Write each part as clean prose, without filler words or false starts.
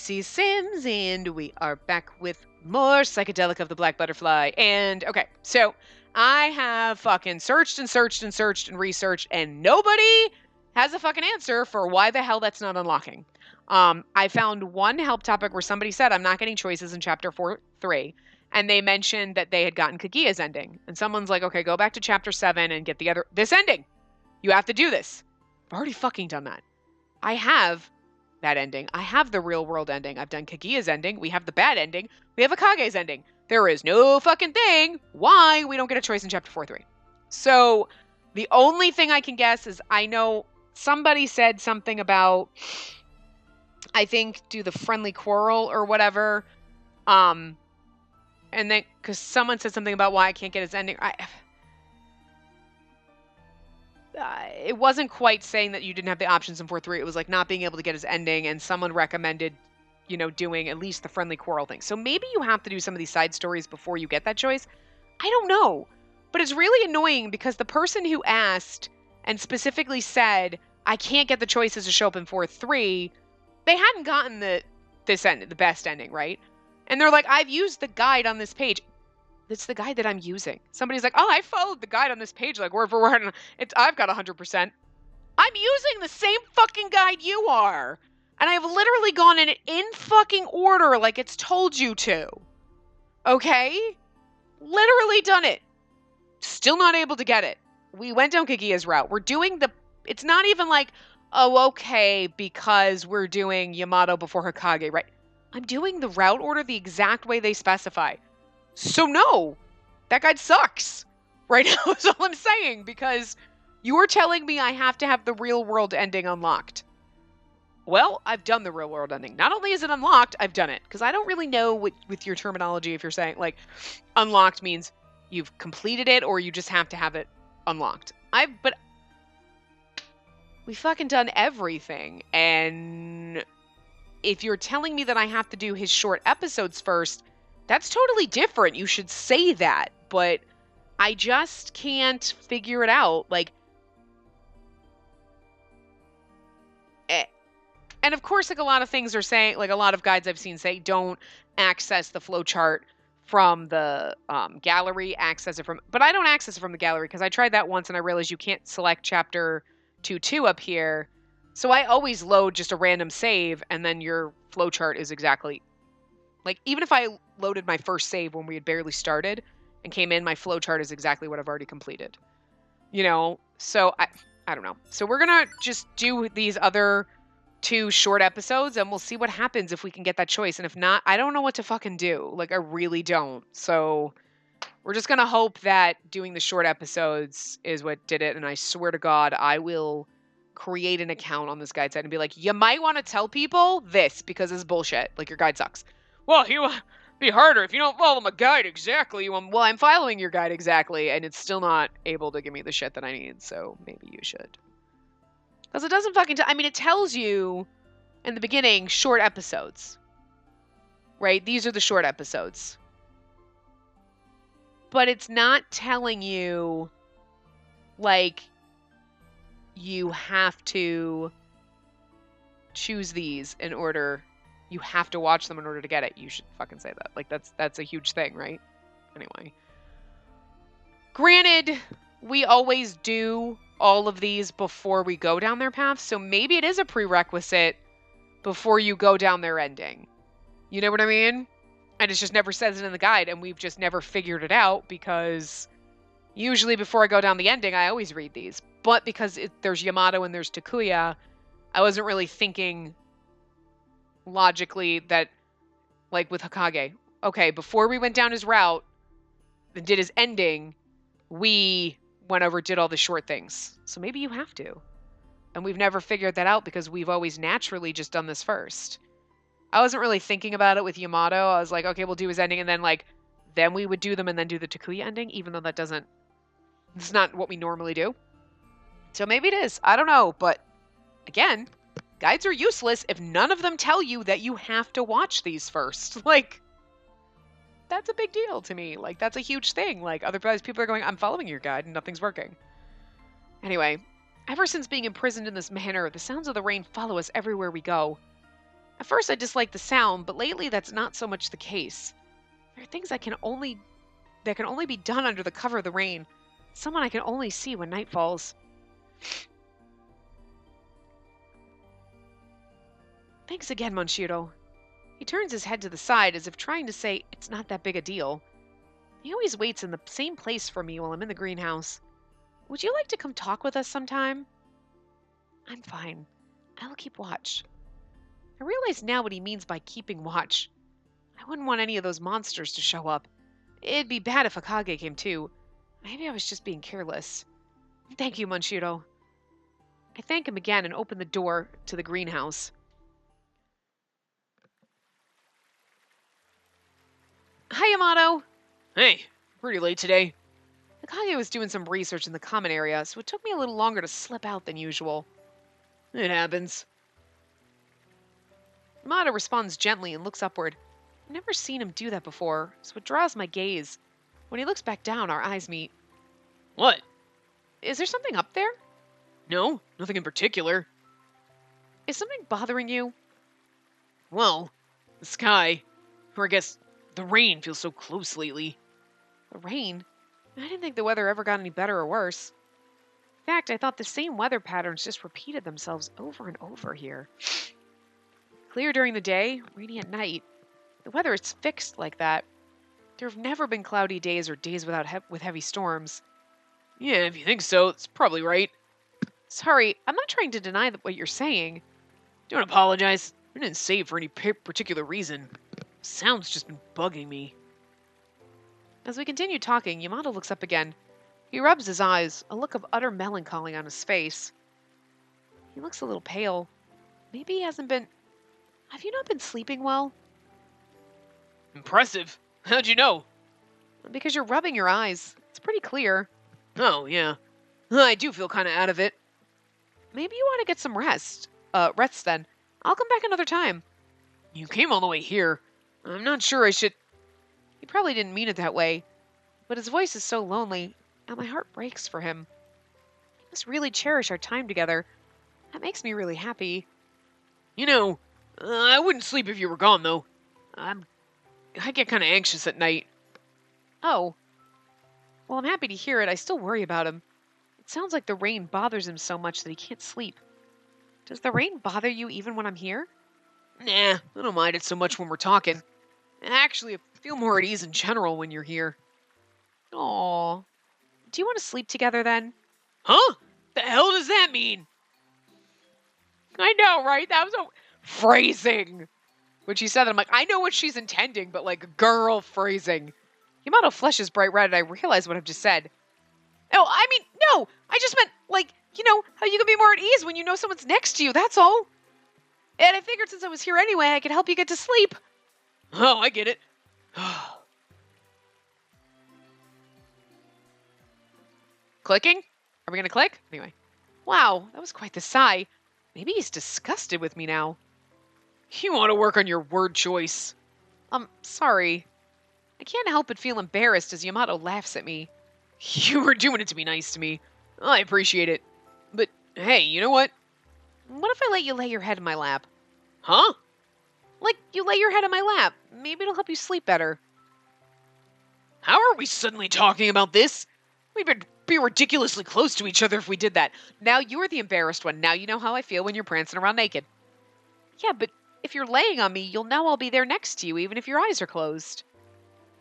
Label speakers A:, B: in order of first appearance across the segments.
A: Spacey Sims, and we are back with more Psychedelica of the Black Butterfly. And okay, so I have fucking searched and searched and searched and researched, and nobody has a fucking answer for why the hell that's not unlocking. I found one help topic where somebody said, I'm not getting choices in chapter 3, and they mentioned that they had gotten Kaguya's ending. And someone's like, okay, go back to chapter 7 and get this ending. You have to do this. I've already fucking done that. I have that ending. I have the real world ending. I've done Kaguya's ending. We have the bad ending. We have Akage's ending. There is no fucking thing why we don't get a choice in chapter 4-3. So the only thing I can guess is I know somebody said something about, I think, do the friendly quarrel or whatever. And then, because someone said something about why I can't get his ending. It wasn't quite saying that you didn't have the options in 4-3. It was like not being able to get his ending, and someone recommended, doing at least the friendly quarrel thing. So maybe you have to do some of these side stories before you get that choice. I don't know. But it's really annoying because the person who asked and specifically said, I can't get the choices to show up in 4-3, they hadn't gotten the best ending, right? And they're like, I've used the guide on this page. It's the guide that I'm using. Somebody's like, oh, I followed the guide on this page, like word for word. I've got 100%. I'm using the same fucking guide you are. And I've literally gone in it in fucking order like it's told you to. Okay? Literally done it. Still not able to get it. We went down Kaguya's route. We're doing it's not even like, oh, okay, because we're doing Yamato before Hokage, right? I'm doing the route order the exact way they specify. So no, that guide sucks right now is all I'm saying, because you're telling me I have to have the real world ending unlocked. Well, I've done the real world ending. Not only is it unlocked, I've done it. Because I don't really know with your terminology if you're saying, like, unlocked means you've completed it or you just have to have it unlocked. But we fucking done everything. And if you're telling me that I have to do his short episodes first, that's totally different. You should say that, but I just can't figure it out. Like, and of course, like a lot of things are saying, like a lot of guides I've seen say, don't access the flowchart from the gallery, access it from, but I don't access it from the gallery because I tried that once and I realized you can't select chapter 2.2 up here. So I always load just a random save and then your flowchart is exactly, like, even if I loaded my first save when we had barely started and came in, my flowchart is exactly what I've already completed. So I don't know. So we're going to just do these other 2 short episodes and we'll see what happens if we can get that choice. And if not, I don't know what to fucking do. Like, I really don't. So we're just going to hope that doing the short episodes is what did it. And I swear to God, I will create an account on this guide site and be like, you might want to tell people this because it's bullshit. Like, your guide sucks. Well, you be harder if you don't follow my guide exactly. Well, I'm following your guide exactly, and it's still not able to give me the shit that I need, so maybe you should. Because it doesn't fucking it tells you in the beginning short episodes. Right? These are the short episodes. But it's not telling you, like, you have to choose these in order. You have to watch them in order to get it. You should fucking say that. Like, that's a huge thing, right? Anyway. Granted, we always do all of these before we go down their path, so maybe it is a prerequisite before you go down their ending. You know what I mean? And it just never says it in the guide, and we've just never figured it out because usually before I go down the ending, I always read these. But because there's Yamato and there's Takuya, I wasn't really thinking logically that, like with Hokage, okay, before we went down his route and did his ending, we went over, did all the short things. So maybe you have to. And we've never figured that out because we've always naturally just done this first. I wasn't really thinking about it with Yamato. I was like, okay, we'll do his ending and then we would do them and then do the Takuya ending, even though it's not what we normally do. So maybe it is. I don't know. But again, guides are useless if none of them tell you that you have to watch these first. Like, that's a big deal to me. Like, that's a huge thing. Like, otherwise people are going, I'm following your guide and nothing's working. Anyway, ever since being imprisoned in this manor, the sounds of the rain follow us everywhere we go. At first I disliked the sound, but lately that's not so much the case. There are things that can only be done under the cover of the rain. Someone I can only see when night falls. Thanks again, Monshiro. He turns his head to the side as if trying to say it's not that big a deal. He always waits in the same place for me while I'm in the greenhouse. Would you like to come talk with us sometime? I'm fine. I will keep watch. I realize now what he means by keeping watch. I wouldn't want any of those monsters to show up. It'd be bad if Akage came too. Maybe I was just being careless. Thank you, Monshiro. I thank him again and open the door to the greenhouse. Hi, Yamato.
B: Hey, pretty late today.
A: Akage was doing some research in the common area, so it took me a little longer to slip out than usual.
B: It happens.
A: Yamato responds gently and looks upward. I've never seen him do that before, so it draws my gaze. When he looks back down, our eyes meet.
B: What?
A: Is there something up there?
B: No, nothing in particular.
A: Is something bothering you?
B: Well, the sky, or I guess the rain feels so close lately.
A: The rain? I didn't think the weather ever got any better or worse. In fact, I thought the same weather patterns just repeated themselves over and over here. Clear during the day, rainy at night. The weather is fixed like that. There have never been cloudy days or days with heavy storms.
B: Yeah, if you think so, it's probably right.
A: Sorry, I'm not trying to deny what you're saying.
B: Don't apologize. I didn't say it for any particular reason. Sound's just been bugging me.
A: As we continue talking, Yamato looks up again. He rubs his eyes, a look of utter melancholy on his face. He looks a little pale. Maybe he hasn't been... Have you not been sleeping well?
B: Impressive. How'd you know?
A: Because you're rubbing your eyes. It's pretty clear.
B: Oh, yeah. I do feel kind of out of it.
A: Maybe you want to get some rest. Rest then. I'll come back another time.
B: You came all the way here. I'm not sure I should...
A: He probably didn't mean it that way, but his voice is so lonely, and my heart breaks for him. He must really cherish our time together. That makes me really happy.
B: You know, I wouldn't sleep if you were gone, though. I get kind of anxious at night.
A: Oh. Well, I'm happy to hear it. I still worry about him. It sounds like the rain bothers him so much that he can't sleep. Does the rain bother you even when I'm here?
B: Nah, I don't mind it so much when we're talking. Actually, I feel more at ease in general when you're here.
A: Aw. Do you want to sleep together then?
B: Huh? The hell does that mean?
A: I know, right? That was a phrasing. When she said that, I'm like, I know what she's intending, but like girl phrasing. Yamato flushes bright red and I realize what I've just said. Oh, I mean, no! I just meant, like, you know, how you can be more at ease when you know someone's next to you, that's all. And I figured since I was here anyway, I could help you get to sleep.
B: Oh, I get it.
A: Clicking? Are we gonna click? Anyway. Wow, that was quite the sigh. Maybe he's disgusted with me now.
B: You want to work on your word choice.
A: Sorry. I can't help but feel embarrassed as Yamato laughs at me.
B: You were doing it to be nice to me. I appreciate it. But, hey, you know what?
A: What if I let you lay your head in my lap?
B: Huh?
A: Like, you lay your head in my lap. Maybe it'll help you sleep better.
B: How are we suddenly talking about this? We'd be ridiculously close to each other if we did that.
A: Now you're the embarrassed one. Now you know how I feel when you're prancing around naked. Yeah, but if you're laying on me, you'll know I'll be there next to you, even if your eyes are closed.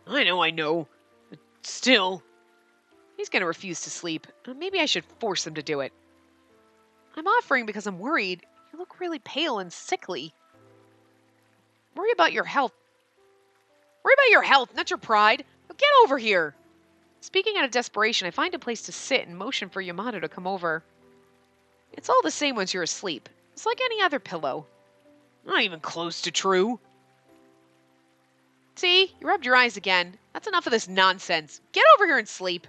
B: I know. But still.
A: He's going to refuse to sleep. Maybe I should force him to do it. I'm offering because I'm worried. You look really pale and sickly. Worry about your health. Worry about your health, not your pride. Now get over here. Speaking out of desperation, I find a place to sit and motion for Yamato to come over. It's all the same once you're asleep. It's like any other pillow.
B: Not even close to true.
A: See? You rubbed your eyes again. That's enough of this nonsense. Get over here and sleep.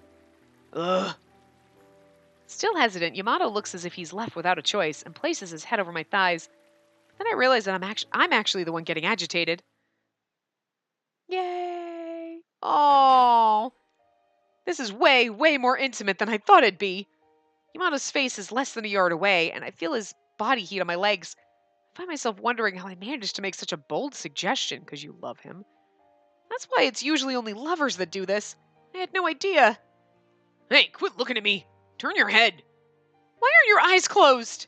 B: Ugh.
A: Still hesitant, Yamato looks as if he's left without a choice and places his head over my thighs. Then I realize that I'm actually the one getting agitated. Yay! Oh, this is way, way more intimate than I thought it'd be. Yamato's face is less than a yard away, and I feel his body heat on my legs. I find myself wondering how I managed to make such a bold suggestion because you love him. That's why it's usually only lovers that do this. I had no idea.
B: Hey, quit looking at me. Turn your head.
A: Why are your eyes closed?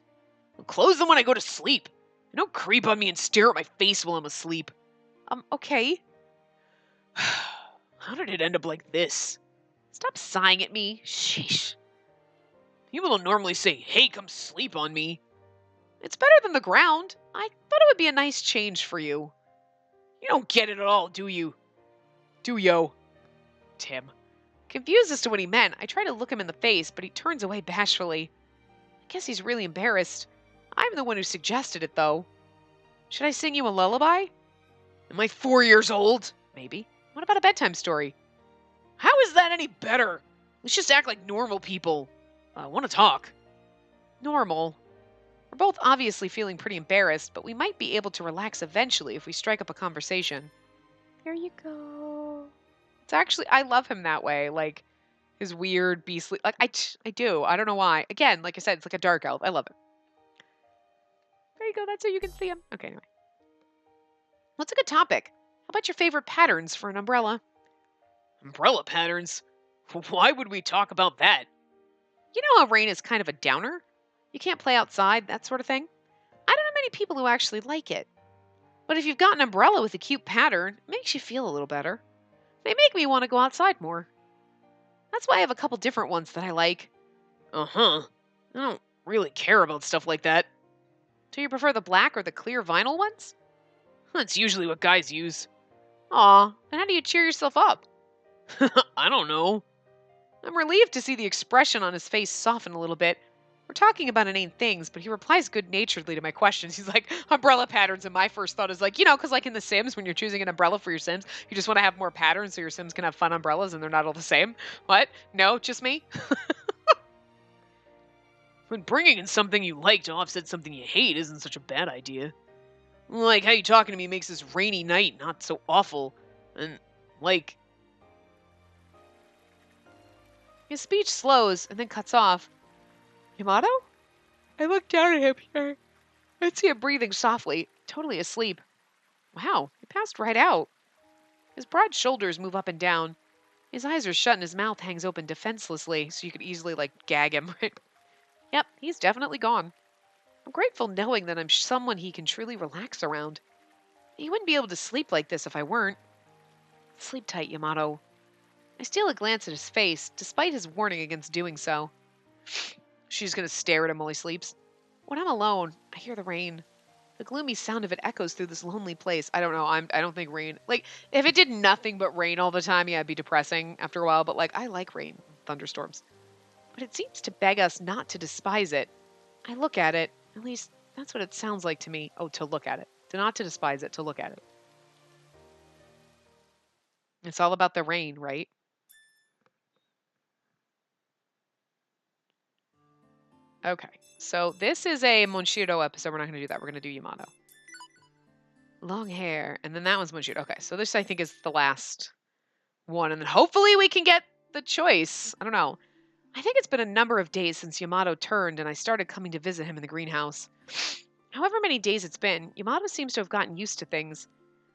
B: I'll close them when I go to sleep. And don't creep on me and stare at my face while I'm asleep.
A: Okay.
B: How did it end up like this?
A: Stop sighing at me.
B: Sheesh. People don't normally say, hey, come sleep on me.
A: It's better than the ground. I thought it would be a nice change for you.
B: You don't get it at all, do you? Do yo?
A: Tim. Confused as to what he meant, I try to look him in the face, but he turns away bashfully. I guess he's really embarrassed. I'm the one who suggested it, though. Should I sing you a lullaby?
B: Am I 4 years old?
A: Maybe. What about a bedtime story?
B: How is that any better? Let's just act like normal people. I want to talk.
A: Normal. We're both obviously feeling pretty embarrassed, but we might be able to relax eventually if we strike up a conversation. Here you go. It's actually, I love him that way. Like, his weird, beastly, like, I do. I don't know why. Again, like I said, it's like a dark elf. I love it. There you go. That's how you can see him. Okay, anyway. What's a good topic? How about your favorite patterns for an umbrella?
B: Umbrella patterns? Why would we talk about that?
A: You know how rain is kind of a downer? You can't play outside, that sort of thing? I don't know many people who actually like it. But if you've got an umbrella with a cute pattern, it makes you feel a little better. They make me want to go outside more. That's why I have a couple different ones that I like.
B: Uh-huh. I don't really care about stuff like that.
A: Do you prefer the black or the clear vinyl ones?
B: That's usually what guys use.
A: Aw, then how do you cheer yourself up?
B: I don't know.
A: I'm relieved to see the expression on his face soften a little bit. We're talking about inane things, but he replies good-naturedly to my questions. He's like, umbrella patterns, and my first thought is like, because like in The Sims, when you're choosing an umbrella for your Sims, you just want to have more patterns so your Sims can have fun umbrellas and they're not all the same. What? No, just me?
B: When bringing in something you like to offset something you hate isn't such a bad idea. Like how you talking to me makes this rainy night not so awful. And, like...
A: His speech slows and then cuts off. Yamato? I look down at him here. I see him breathing softly, totally asleep. Wow, he passed right out. His broad shoulders move up and down. His eyes are shut and his mouth hangs open defenselessly, so you could easily, gag him, right? Yep, he's definitely gone. I'm grateful knowing that I'm someone he can truly relax around. He wouldn't be able to sleep like this if I weren't. Sleep tight, Yamato. I steal a glance at his face, despite his warning against doing so. She's gonna stare at him while he sleeps. When I'm alone, I hear the rain. The gloomy sound of it echoes through this lonely place. I don't know. I don't think rain. If it did nothing but rain all the time, yeah, it'd be depressing after a while. But I like rain, thunderstorms. But it seems to beg us not to despise it. I look at it. At least that's what it sounds like to me. Oh, to look at it. Not to despise it, to look at it. It's all about the rain, right? Okay, so this is a Monshiro episode. We're not going to do that. We're going to do Yamato. Long hair. And then that one's Monshiro. Okay, so this I think is the last one. And then hopefully we can get the choice. I don't know. I think it's been a number of days since Yamato turned and I started coming to visit him in the greenhouse. However many days it's been, Yamato seems to have gotten used to things.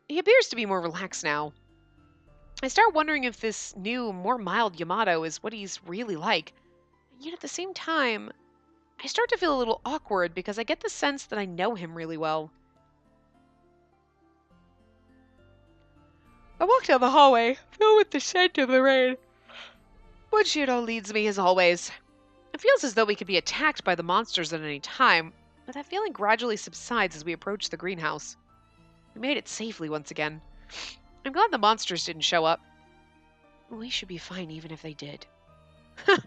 A: He appears to be more relaxed now. I start wondering if this new, more mild Yamato is what he's really like. And yet at the same time, I start to feel a little awkward because I get the sense that I know him really well. I walk down the hallway, filled with the scent of the rain. Monshiro leads me as always. It feels as though we could be attacked by the monsters at any time, but that feeling gradually subsides as we approach the greenhouse. We made it safely once again. I'm glad the monsters didn't show up. We should be fine even if they did. You're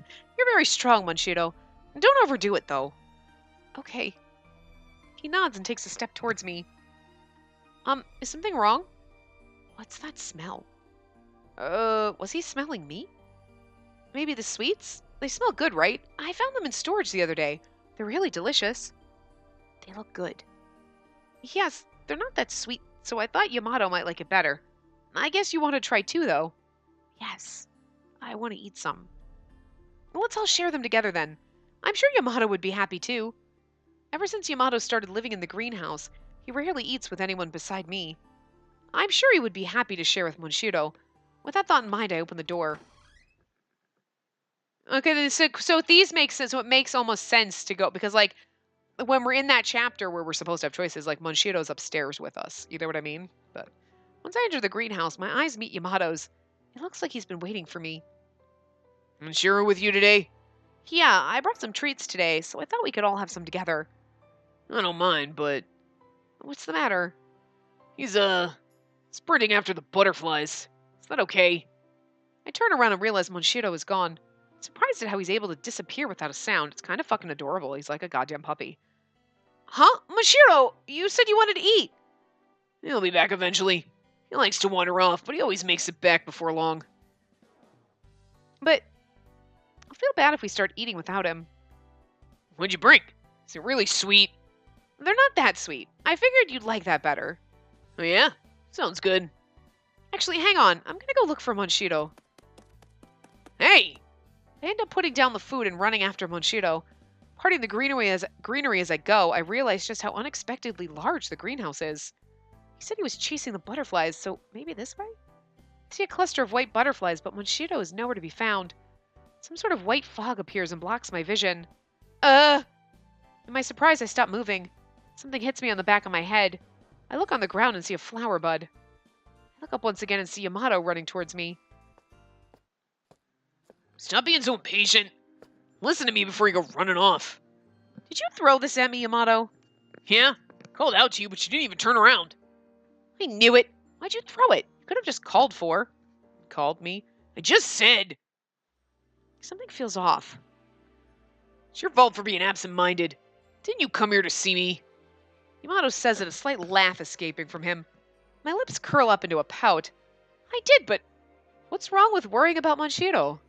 A: very strong, Monshiro. Don't overdo it, though. Okay. He nods and takes a step towards me. Is something wrong? What's that smell? Was he smelling me? Maybe the sweets? They smell good, right? I found them in storage the other day. They're really delicious. They look good. Yes, they're not that sweet, so I thought Yamato might like it better. I guess you want to try too, though. Yes, I want to eat some. Well, let's all share them together then. I'm sure Yamato would be happy too. Ever since Yamato started living in the greenhouse, he rarely eats with anyone beside me. I'm sure he would be happy to share with Monshiro. With that thought in mind, I opened the door. Okay, so these make sense. So it makes almost sense to go because, like, when we're in that chapter where we're supposed to have choices, like Monshiro's upstairs with us. You know what I mean? But once I enter the greenhouse, my eyes meet Yamato's. It looks like he's been waiting for me.
B: Monshiro with you today?
A: Yeah, I brought some treats today, so I thought we could all have some together.
B: I don't mind, but
A: What's the matter?
B: he's sprinting after the butterflies. Is that okay?
A: I turn around and realize Monshiro is gone. I'm surprised at how he's able to disappear without a sound. It's kind of fucking adorable. He's like a goddamn puppy. Huh? Monshiro, you said you wanted to eat.
B: He'll be back eventually. He likes to wander off, but he always makes it back before long.
A: But I'll feel bad if we start eating without him.
B: What'd you bring? Is it really sweet?
A: They're not that sweet. I figured you'd like that better.
B: Oh yeah? Sounds good.
A: Actually, hang on. I'm gonna go look for Monshiro.
B: Hey!
A: I end up putting down the food and running after Monshiro. Parting the greenery as I go, I realize just how unexpectedly large the greenhouse is. He said he was chasing the butterflies, so maybe this way? I see a cluster of white butterflies, but Monshiro is nowhere to be found. Some sort of white fog appears and blocks my vision. In my surprise, I stop moving. Something hits me on the back of my head. I look on the ground and see a flower bud. I look up once again and see Yamato running towards me.
B: Stop being so impatient. Listen to me before you go running off.
A: Did you throw this at me, Yamato?
B: Yeah? Called out to you, but you didn't even turn around.
A: I knew it. Why'd you throw it? You could have just called for. Called me.
B: I just said.
A: Something feels off.
B: It's your fault for being absent-minded. Didn't you come here to see me?
A: Yamato says it, a slight laugh escaping from him. My lips curl up into a pout. I did, but what's wrong with worrying about Monshiro?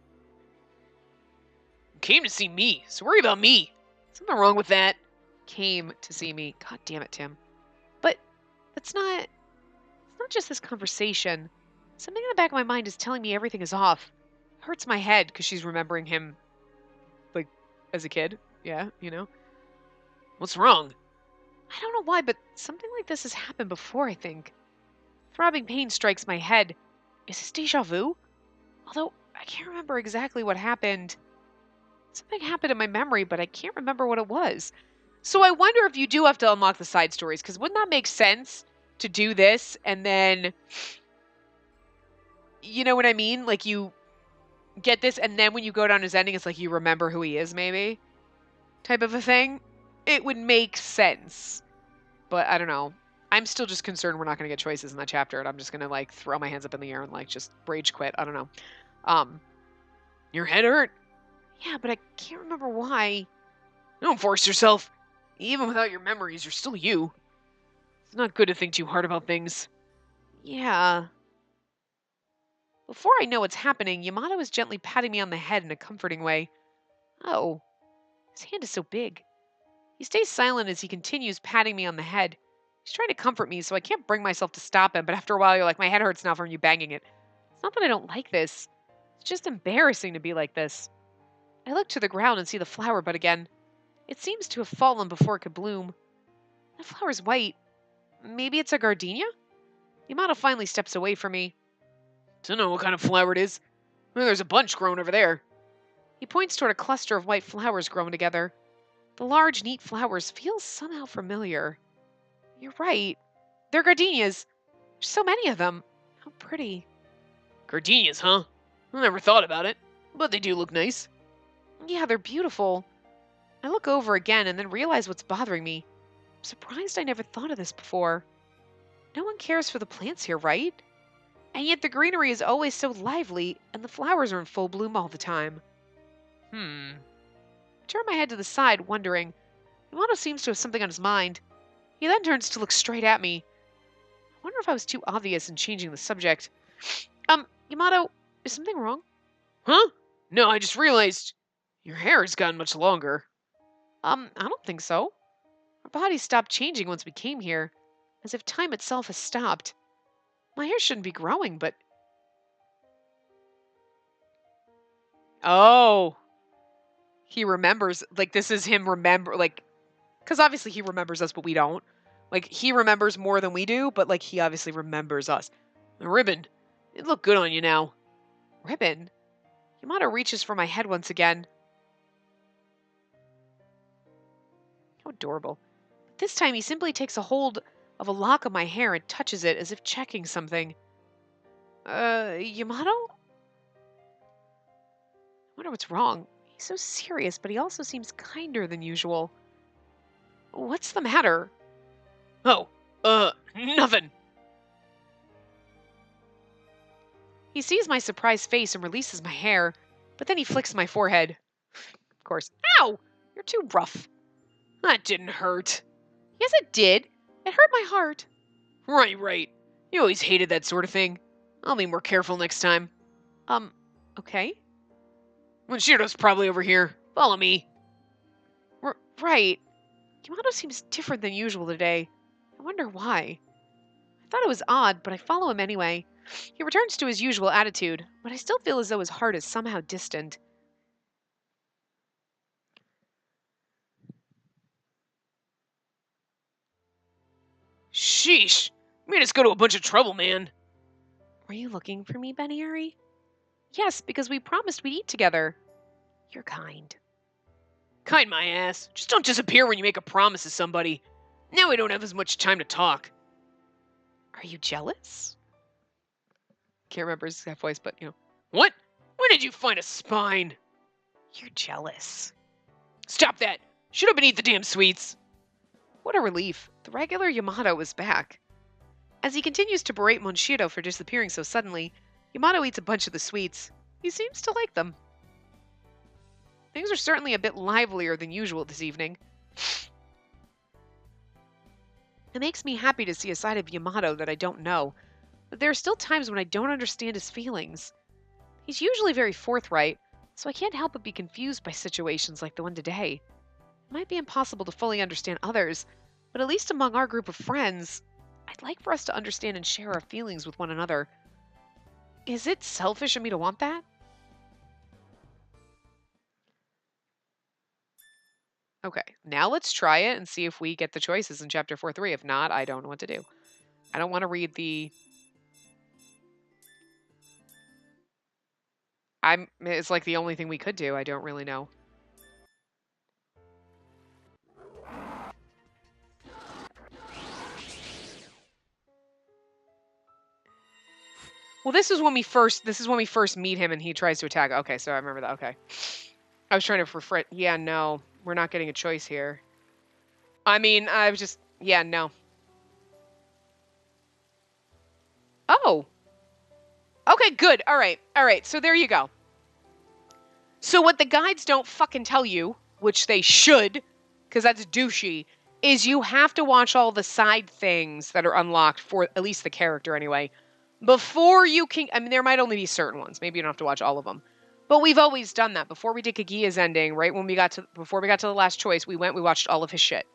B: You came to see me, so worry about me. Something wrong with that?
A: Came to see me. God damn it, Tim. But it's not just this conversation. Something in the back of my mind is telling me everything is off. It hurts my head because she's remembering him, like, as a kid. Yeah, you know?
B: What's wrong?
A: I don't know why, but something like this has happened before, I think. Throbbing pain strikes my head. Is this deja vu? Although, I can't remember exactly what happened. Something happened in my memory, but I can't remember what it was. So I wonder if you do have to unlock the side stories, because wouldn't that make sense to do this and then, you know what I mean? Like, you get this, and then when you go down his ending, it's like you remember who he is, maybe? Type of a thing? It would make sense. But I don't know. I'm still just concerned we're not going to get choices in that chapter, and I'm just going to, like, throw my hands up in the air and, like, just rage quit. I don't know.
B: Your head hurt?
A: Yeah, but I can't remember why.
B: Don't force yourself. Even without your memories, you're still you. It's not good to think too hard about things.
A: Yeah. Before I know what's happening, Yamato is gently patting me on the head in a comforting way. Oh, his hand is so big. He stays silent as he continues patting me on the head. He's trying to comfort me, so I can't bring myself to stop him, but after a while, you're like, my head hurts now from you banging it. It's not that I don't like this. It's just embarrassing to be like this. I look to the ground and see the flower bud again. It seems to have fallen before it could bloom. The flower's white. Maybe it's a gardenia? Yamato finally steps away from me.
B: Don't know what kind of flower it is. Well, there's a bunch growing over there.
A: He points toward a cluster of white flowers growing together. The large, neat flowers feel somehow familiar. You're right. They're gardenias. There's so many of them. How pretty.
B: Gardenias, huh? I never thought about it, but they do look nice.
A: Yeah, they're beautiful. I look over again and then realize what's bothering me. I'm surprised I never thought of this before. No one cares for the plants here, right? And yet the greenery is always so lively, and the flowers are in full bloom all the time. I turn my head to the side, wondering. Yamato seems to have something on his mind. He then turns to look straight at me. I wonder if I was too obvious in changing the subject. Yamato, is something wrong?
B: Huh? No, I just realized your hair has gotten much longer.
A: I don't think so. Our bodies stopped changing once we came here, as if time itself has stopped. My hair shouldn't be growing, but... Oh. He remembers, like, this is him remember, like, Because obviously he remembers us, but we don't. Like, he remembers more than we do, but, like, he obviously remembers us.
B: Ribbon, it look good on you now.
A: Ribbon? Yamato reaches for my head once again. How adorable. But this time he simply takes a hold of a lock of my hair and touches it as if checking something. Yamato? I wonder what's wrong. He's so serious, but he also seems kinder than usual. What's the matter?
B: Oh, nothing.
A: He sees my surprised face and releases my hair, but then he flicks my forehead. Of course. Ow! You're too rough.
B: That didn't hurt.
A: Yes, it did. It hurt my heart.
B: Right. You always hated that sort of thing. I'll be more careful next time.
A: Okay.
B: Monshiro's probably over here. Follow me.
A: Right. Yamato seems different than usual today. I wonder why. I thought it was odd, but I follow him anyway. He returns to his usual attitude, but I still feel as though his heart is somehow distant.
B: Sheesh. You made us go to a bunch of trouble, man.
A: Were you looking for me, Beniari? Yes, because we promised we'd eat together. You're kind.
B: Kind my ass. Just don't disappear when you make a promise to somebody. Now we don't have as much time to talk.
A: Are you jealous? Can't remember his exact voice, but,
B: What? When did you find a spine?
A: You're jealous.
B: Stop that. Should have been eat the damn sweets.
A: What a relief. The regular Yamato is back. As he continues to berate Monshiro for disappearing so suddenly, Yamato eats a bunch of the sweets. He seems to like them. Things are certainly a bit livelier than usual this evening. It makes me happy to see a side of Yamato that I don't know, but there are still times when I don't understand his feelings. He's usually very forthright, so I can't help but be confused by situations like the one today. It might be impossible to fully understand others, but at least among our group of friends, I'd like for us to understand and share our feelings with one another. Is it selfish of me to want that? Okay, now let's try it and see if we get the choices in chapter 4-3. If not, I don't know what to do. I don't want to read the... It's like the only thing we could do. I don't really know. Well, this is when we first meet him and he tries to attack. Okay, so I remember that. Okay. I was trying to refresh. Yeah, no. We're not getting a choice here. I mean, I was just... Yeah, no. Oh. Okay, good. All right. So there you go. So what the guides don't fucking tell you, which they should, because that's douchey, is you have to watch all the side things that are unlocked for at least the character anyway, before you can... I mean, there might only be certain ones. Maybe you don't have to watch all of them. But we've always done that. Before we did Kaguya's ending, right when before we got to the last choice, we watched all of his shit.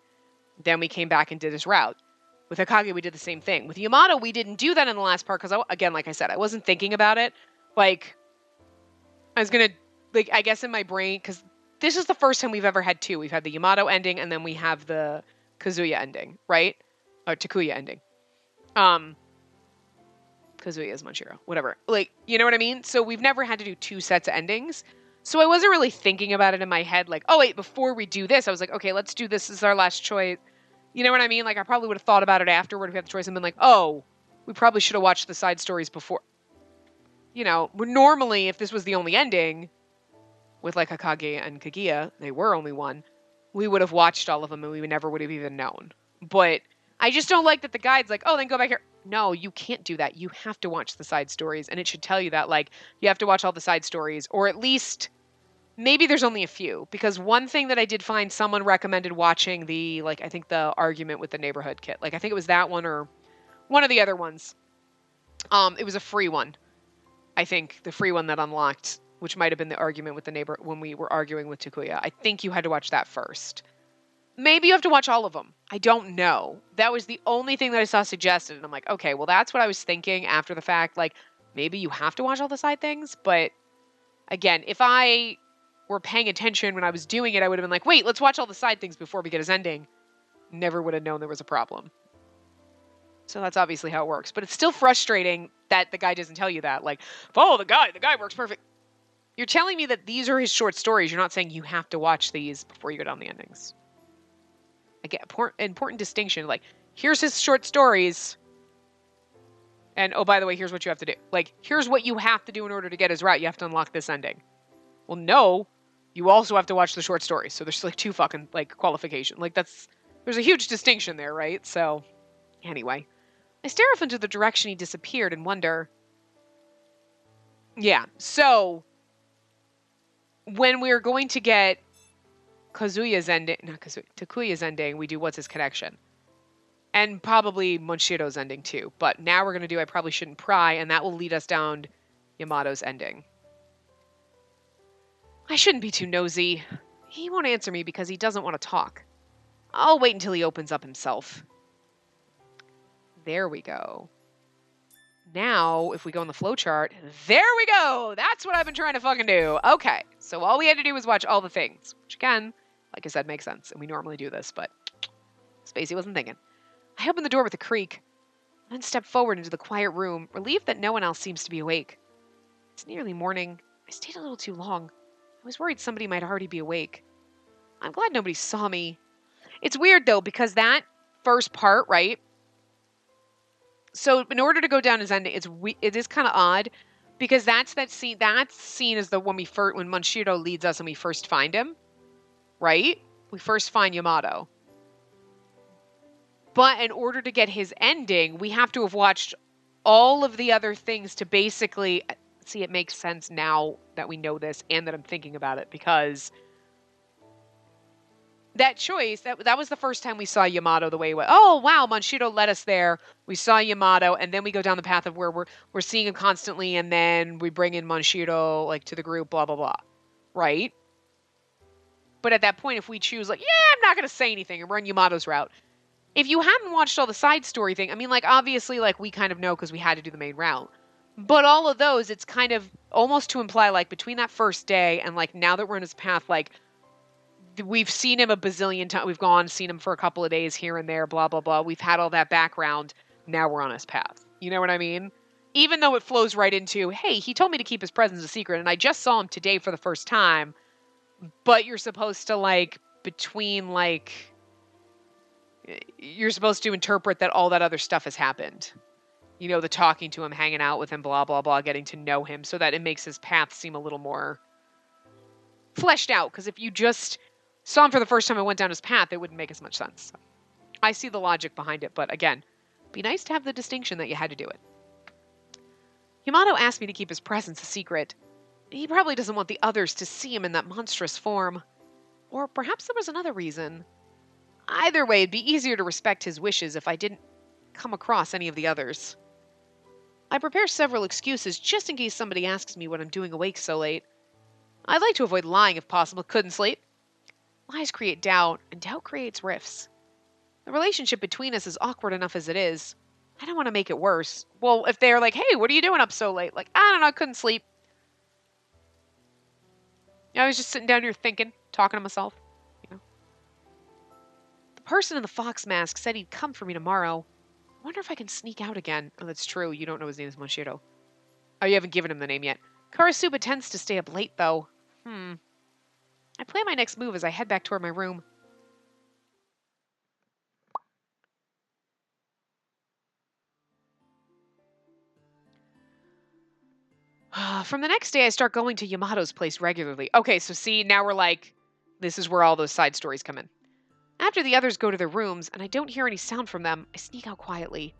A: Then we came back and did his route. With Hokage, we did the same thing. With Yamato, we didn't do that in the last part because, again, like I said, I wasn't thinking about it. Like, I was going to, like, I guess in my brain, because this is the first time we've ever had two. We've had the Yamato ending, and then we have the Kazuya ending, right? Or Takuya ending. Kazuya is Monshiro. Whatever. Like, you know what I mean? So we've never had to do two sets of endings. So I wasn't really thinking about it in my head, like, oh, wait, before we do this, I was like, okay, let's do this as our last choice. You know what I mean? Like, I probably would have thought about it afterward if we had the choice and been like, oh, we probably should have watched the side stories before. You know, normally, if this was the only ending, with, like, Hokage and Kaguya, they were only one, we would have watched all of them and we never would have even known. But I just don't like that the guide's like, oh, then go back here. No, you can't do that. You have to watch the side stories. And it should tell you that, like, you have to watch all the side stories. Or at least, maybe there's only a few. Because one thing that I did find, someone recommended watching the, like, I think the argument with the neighborhood kid. Like, I think it was that one or one of the other ones. It was a free one. I think the free one that unlocked, which might have been the argument with the neighbor when we were arguing with Takuya. I think you had to watch that first. Maybe you have to watch all of them. I don't know. That was the only thing that I saw suggested. And I'm like, okay, well, that's what I was thinking after the fact. Like, maybe you have to watch all the side things. But again, if I were paying attention when I was doing it, I would have been like, wait, let's watch all the side things before we get his ending. Never would have known there was a problem. So that's obviously how it works. But it's still frustrating that the guy doesn't tell you that. Like, follow the guy. The guy works perfect. You're telling me that these are his short stories. You're not saying you have to watch these before you go down the endings. Again, important distinction. Like, here's his short stories. And, oh, by the way, here's what you have to do. Like, here's what you have to do in order to get his route. You have to unlock this ending. Well, no. You also have to watch the short stories. So there's like 2 fucking, like, qualification. Like, there's a huge distinction there, right? So, anyway. I stare off into the direction he disappeared and wonder. Yeah, so when we're going to get Takuya's ending, we do what's his connection. And probably Monshiro's ending too. But now we're going to do I Probably Shouldn't Pry, and that will lead us down Yamato's ending. I shouldn't be too nosy. He won't answer me because he doesn't want to talk. I'll wait until he opens up himself. There we go. Now, if we go in the flowchart, there we go! That's what I've been trying to fucking do. Okay, so all we had to do was watch all the things, which again, like I said, makes sense, and we normally do this, but Spacey wasn't thinking. I opened the door with a creak, then stepped forward into the quiet room, relieved that no one else seems to be awake. It's nearly morning. I stayed a little too long. I was worried somebody might already be awake. I'm glad nobody saw me. It's weird, though, because that first part, right? So in order to go down his ending, it is kind of odd because that scene. That scene is when Monshiro leads us and we first find him, right? We first find Yamato. But in order to get his ending, we have to have watched all of the other things to basically see. It makes sense now that we know this and that I'm thinking about it because that choice, that was the first time we saw Yamato the way it was. Oh, wow, Monshiro led us there. We saw Yamato, and then we go down the path of where we're seeing him constantly, and then we bring in Monshiro, like, to the group, blah, blah, blah. Right? But at that point, if we choose, like, yeah, I'm not going to say anything and run Yamato's route. If you hadn't watched all the side story thing, I mean, like, obviously, like, we kind of know because we had to do the main route. But all of those, it's kind of almost to imply, like, between that first day and, like, now that we're in his path, like, we've seen him a bazillion times. We've seen him for a couple of days here and there, blah, blah, blah. We've had all that background. Now we're on his path. You know what I mean? Even though it flows right into, hey, he told me to keep his presence a secret, and I just saw him today for the first time. But you're supposed to, like, you're supposed to interpret that all that other stuff has happened. You know, the talking to him, hanging out with him, blah, blah, blah, getting to know him, so that it makes his path seem a little more fleshed out. Because if you just saw him for the first time and went down his path, it wouldn't make as much sense. I see the logic behind it, but again, be nice to have the distinction that you had to do it. Yamato asked me to keep his presence a secret. He probably doesn't want the others to see him in that monstrous form. Or perhaps there was another reason. Either way, it'd be easier to respect his wishes if I didn't come across any of the others. I prepare several excuses just in case somebody asks me what I'm doing awake so late. I'd like to avoid lying if possible. Couldn't sleep. Lies create doubt, and doubt creates rifts. The relationship between us is awkward enough as it is. I don't want to make it worse. Well, if they're like, hey, what are you doing up so late? Like, I don't know, I couldn't sleep. I was just sitting down here thinking, talking to myself. You know. The person in the fox mask said he'd come for me tomorrow. I wonder if I can sneak out again. Oh, that's true. You don't know his name is Monshiro. Oh, you haven't given him the name yet. Karasuba tends to stay up late, though. I plan my next move as I head back toward my room. From the next day, I start going to Yamato's place regularly. Okay, so see, now we're like, this is where all those side stories come in. After the others go to their rooms, and I don't hear any sound from them, I sneak out quietly.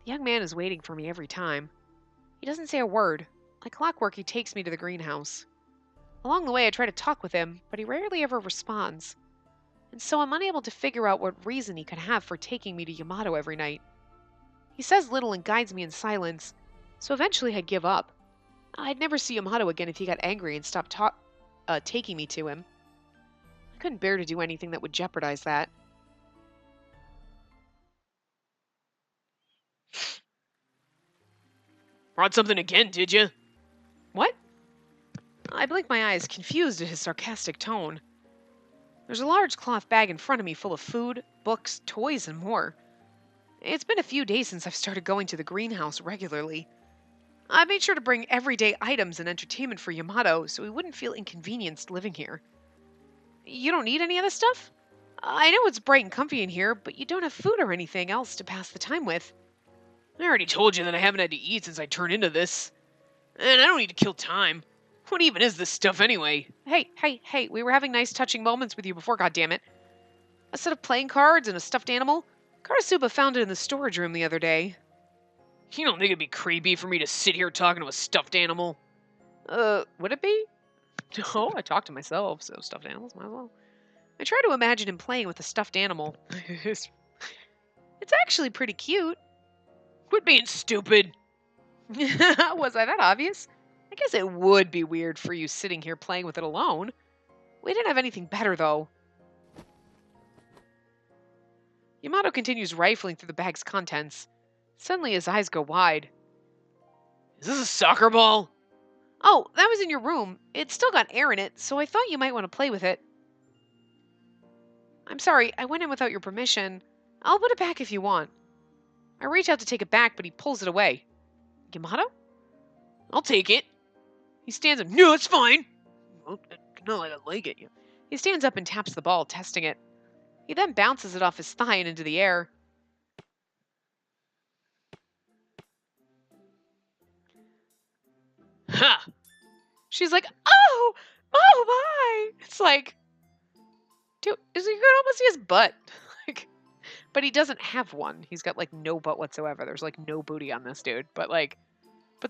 A: The young man is waiting for me every time. He doesn't say a word. Like clockwork, he takes me to the greenhouse. Along the way, I try to talk with him, but he rarely ever responds. And so I'm unable to figure out what reason he could have for taking me to Yamato every night. He says little and guides me in silence, so eventually I give up. I'd never see Yamato again if he got angry and stopped taking me to him. I couldn't bear to do anything that would jeopardize that.
B: Brought something again, did you?
A: What? I blink my eyes, confused at his sarcastic tone. There's a large cloth bag in front of me full of food, books, toys, and more. It's been a few days since I've started going to the greenhouse regularly. I made sure to bring everyday items and entertainment for Yamato so he wouldn't feel inconvenienced living here. You don't need any of this stuff? I know it's bright and comfy in here, but you don't have food or anything else to pass the time with.
B: I already told you that I haven't had to eat since I turned into this. And I don't need to kill time. What even is this stuff anyway?
A: Hey, we were having nice touching moments with you before, goddammit. A set of playing cards and a stuffed animal? Karasuba found it in the storage room the other day.
B: You don't think it'd be creepy for me to sit here talking to a stuffed animal?
A: Would it be? No, I talk to myself, so stuffed animals might as well. I try to imagine him playing with a stuffed animal. It's actually pretty cute.
B: Quit being stupid.
A: Was I that obvious? I guess it would be weird for you sitting here playing with it alone. We didn't have anything better, though. Yamato continues rifling through the bag's contents. Suddenly his eyes go wide.
B: Is this a soccer ball?
A: Oh, that was in your room. It's still got air in it, so I thought you might want to play with it. I'm sorry, I went in without your permission. I'll put it back if you want. I reach out to take it back, but he pulls it away. Yamato?
B: I'll take it. He stands up. No, it's fine. Well, not like I like it.
A: He stands up and taps the ball, testing it. He then bounces it off his thigh and into the air.
B: Ha!
A: She's like, oh my. It's like, dude, you could almost see his butt. But he doesn't have one. He's got like no butt whatsoever. There's like no booty on this dude. But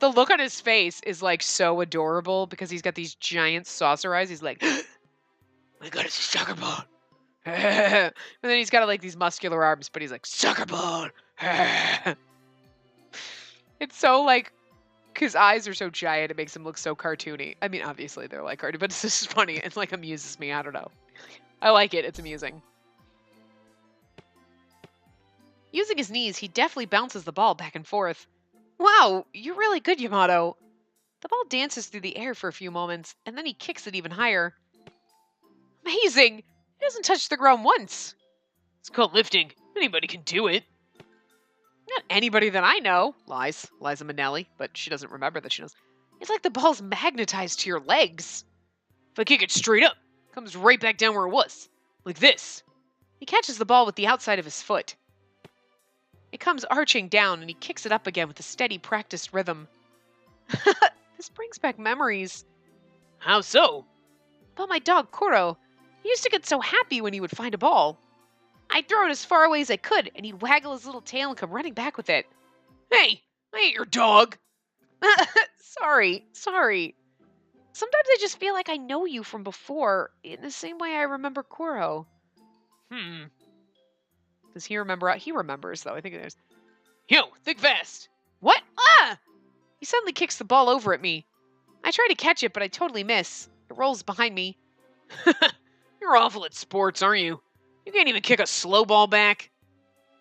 A: the look on his face is like so adorable because he's got these giant saucer eyes. He's like,
B: my God, it's a soccer ball.
A: and then he's got like these muscular arms, but he's like, soccer ball. It's so like, his eyes are so giant, it makes him look so cartoony. I mean, obviously they're like cartoony, but it's just funny. It like amuses me. I don't know. I like it. It's amusing. Using his knees, he deftly bounces the ball back and forth. Wow, you're really good, Yamato. The ball dances through the air for a few moments, and then he kicks it even higher. Amazing! It doesn't touch the ground once.
B: It's called lifting. Anybody can do it.
A: Not anybody that I know, lies Liza Minnelli, but she doesn't remember that she knows. It's like the ball's magnetized to your legs.
B: If I kick it straight up, it comes right back down where it was. Like this.
A: He catches the ball with the outside of his foot. It comes arching down, and he kicks it up again with a steady, practiced rhythm. This brings back memories.
B: How so?
A: About my dog, Koro. He used to get so happy when he would find a ball. I'd throw it as far away as I could, and he'd waggle his little tail and come running back with it.
B: Hey, I ain't your dog.
A: Sorry. Sometimes I just feel like I know you from before, in the same way I remember Koro. Does he remember? He remembers, though. I think there's...
B: Yo, think fast.
A: What? Ah! He suddenly kicks the ball over at me. I try to catch it, but I totally miss. It rolls behind me.
B: You're awful at sports, aren't you? You can't even kick a slow ball back.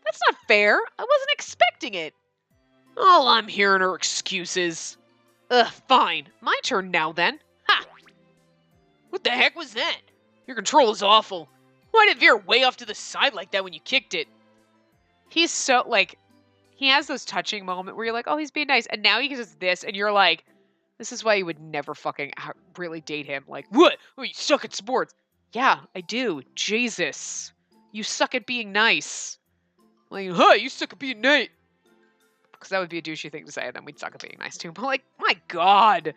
A: That's not fair. I wasn't expecting it.
B: All I'm hearing are excuses.
A: Ugh, fine. My turn now, then. Ha!
B: What the heck was that? Your control is awful. Why did it veer way off to the side like that when you kicked it?
A: He's so, like, he has those touching moments where you're like, oh, he's being nice. And now he does this, and you're like, this is why you would never fucking really date him. Like,
B: what? Oh, you suck at sports.
A: Yeah, I do. Jesus. You suck at being nice.
B: Like, hey, you suck at being nice.
A: Because that would be a douchey thing to say, and then we'd suck at being nice too. But like, my God.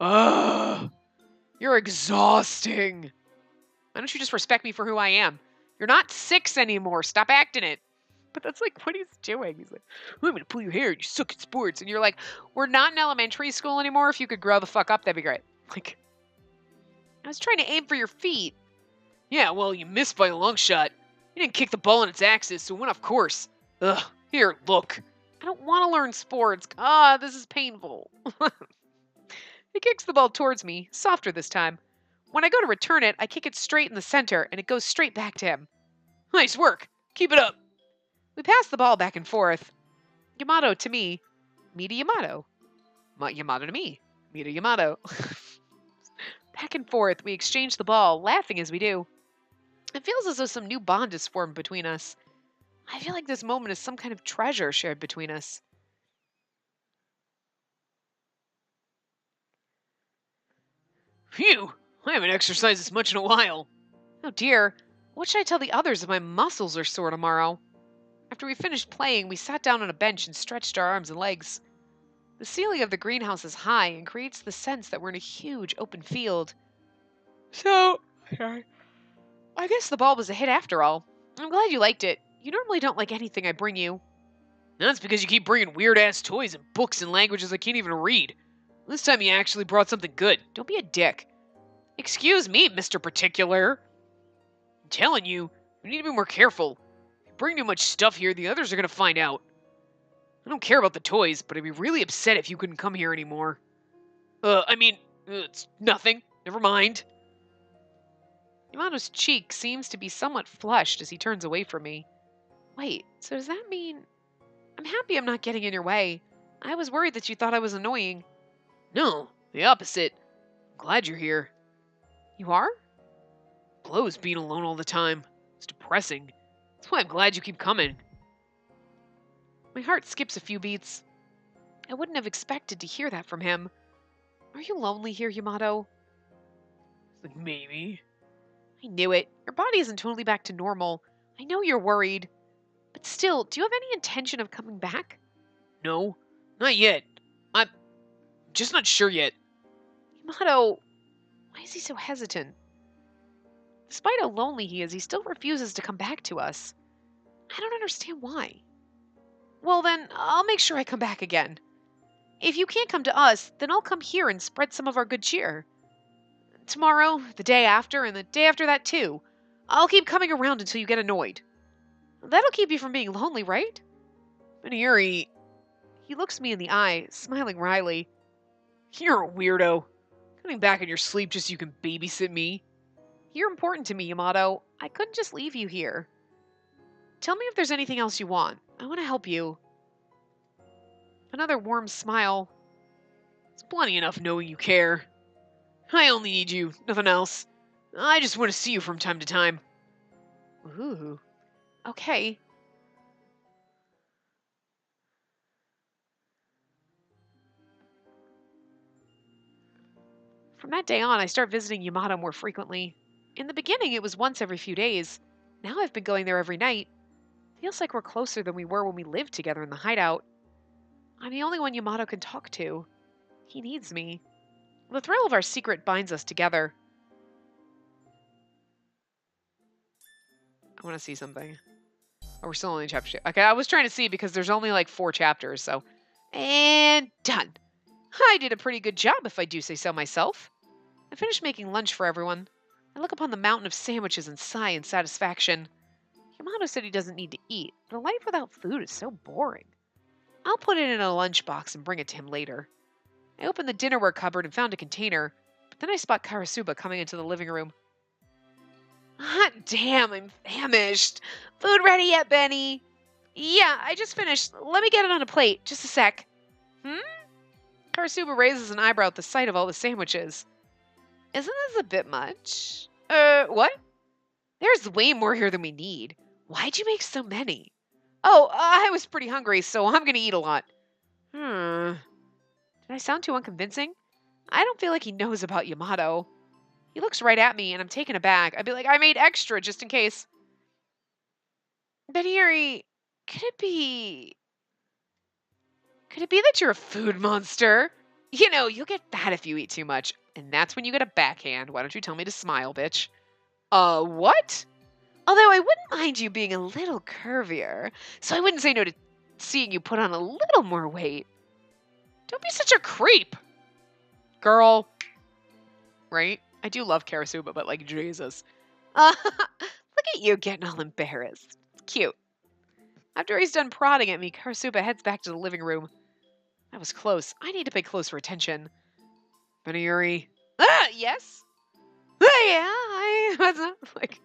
A: Ugh. You're exhausting. Why don't you just respect me for who I am? You're not 6 anymore. Stop acting it. But that's like what he's doing. He's like, I'm going to pull your hair. You suck at sports. And you're like, we're not in elementary school anymore. If you could grow the fuck up, that'd be great. Like, I was trying to aim for your feet.
B: Yeah, well, you missed by a long shot. You didn't kick the ball on its axis, so it went off course. Ugh, here, look.
A: I don't want to learn sports. This is painful. He kicks the ball towards me, softer this time. When I go to return it, I kick it straight in the center, and it goes straight back to him.
B: Nice work. Keep it up.
A: We pass the ball back and forth. Yamato to me to Yamato. Yamato to me to Yamato. Back and forth, we exchange the ball, laughing as we do. It feels as though some new bond has formed between us. I feel like this moment is some kind of treasure shared between us.
B: Phew! I haven't exercised as much in a while.
A: Oh dear, what should I tell the others if my muscles are sore tomorrow? After we finished playing, we sat down on a bench and stretched our arms and legs. The ceiling of the greenhouse is high and creates the sense that we're in a huge open field. So, I guess the ball was a hit after all. I'm glad you liked it. You normally don't like anything I bring you.
B: That's because you keep bringing weird-ass toys and books and languages I can't even read. This time you actually brought something good.
A: Don't be a dick.
B: Excuse me, Mr. Particular. I'm telling you, we need to be more careful. If you bring too much stuff here, the others are going to find out. I don't care about the toys, but I'd be really upset if you couldn't come here anymore. It's nothing. Never mind.
A: Yamato's cheek seems to be somewhat flushed as he turns away from me. Wait, so does that mean... I'm happy I'm not getting in your way. I was worried that you thought I was annoying.
B: No, the opposite. I'm glad you're here.
A: You are?
B: Blows being alone all the time. It's depressing. That's why I'm glad you keep coming.
A: My heart skips a few beats. I wouldn't have expected to hear that from him. Are you lonely here, Yamato?
B: Maybe.
A: I knew it. Your body isn't totally back to normal. I know you're worried. But still, do you have any intention of coming back?
B: No, not yet. I'm just not sure yet.
A: Yamato, why is he so hesitant? Despite how lonely he is, he still refuses to come back to us. I don't understand why. Well then, I'll make sure I come back again. If you can't come to us, then I'll come here and spread some of our good cheer. Tomorrow, the day after, and the day after that too. I'll keep coming around until you get annoyed. That'll keep you from being lonely, right?
B: Yuri,
A: he looks me in the eye, smiling wryly.
B: You're a weirdo. Coming back in your sleep just so you can babysit me.
A: You're important to me, Yamato. I couldn't just leave you here. Tell me if there's anything else you want. I want to help you. Another warm smile.
B: It's plenty enough knowing you care. I only need you, nothing else. I just want to see you from time to time.
A: Ooh. Okay. From that day on, I start visiting Yamato more frequently. In the beginning, it was once every few days. Now I've been going there every night. Feels like we're closer than we were when we lived together in the hideout. I'm the only one Yamato can talk to. He needs me. The thrill of our secret binds us together. I want to see something. Oh, we're still only in chapter 2. Okay, I was trying to see because there's only like 4 chapters, so. And done. I did a pretty good job if I do say so myself. I finished making lunch for everyone. I look upon the mountain of sandwiches and sigh in satisfaction. Yamato said he doesn't need to eat, but a life without food is so boring. I'll put it in a lunchbox and bring it to him later. I opened the dinnerware cupboard and found a container, but then I spot Karasuba coming into the living room. Hot damn, I'm famished. Food ready yet, Benny? Yeah, I just finished. Let me get it on a plate. Just a sec. Karasuba raises an eyebrow at the sight of all the sandwiches. Isn't this a bit much? What? There's way more here than we need. Why'd you make so many? Oh, I was pretty hungry, so I'm gonna eat a lot. Did I sound too unconvincing? I don't feel like he knows about Yamato. He looks right at me, and I'm taken aback. I'd be like, I made extra just in case. Beniri, could it be that you're a food monster? You know, you'll get fat if you eat too much, and that's when you get a backhand. Why don't you tell me to smile, bitch? What? Although I wouldn't mind you being a little curvier, so I wouldn't say no to seeing you put on a little more weight. Don't be such a creep. Girl. Right? I do love Karasuba, but like, Jesus. Look at you getting all embarrassed. Cute. After he's done prodding at me, Karasuba heads back to the living room. That was close. I need to pay closer attention. Benayuri. Yes? Yeah, I was like...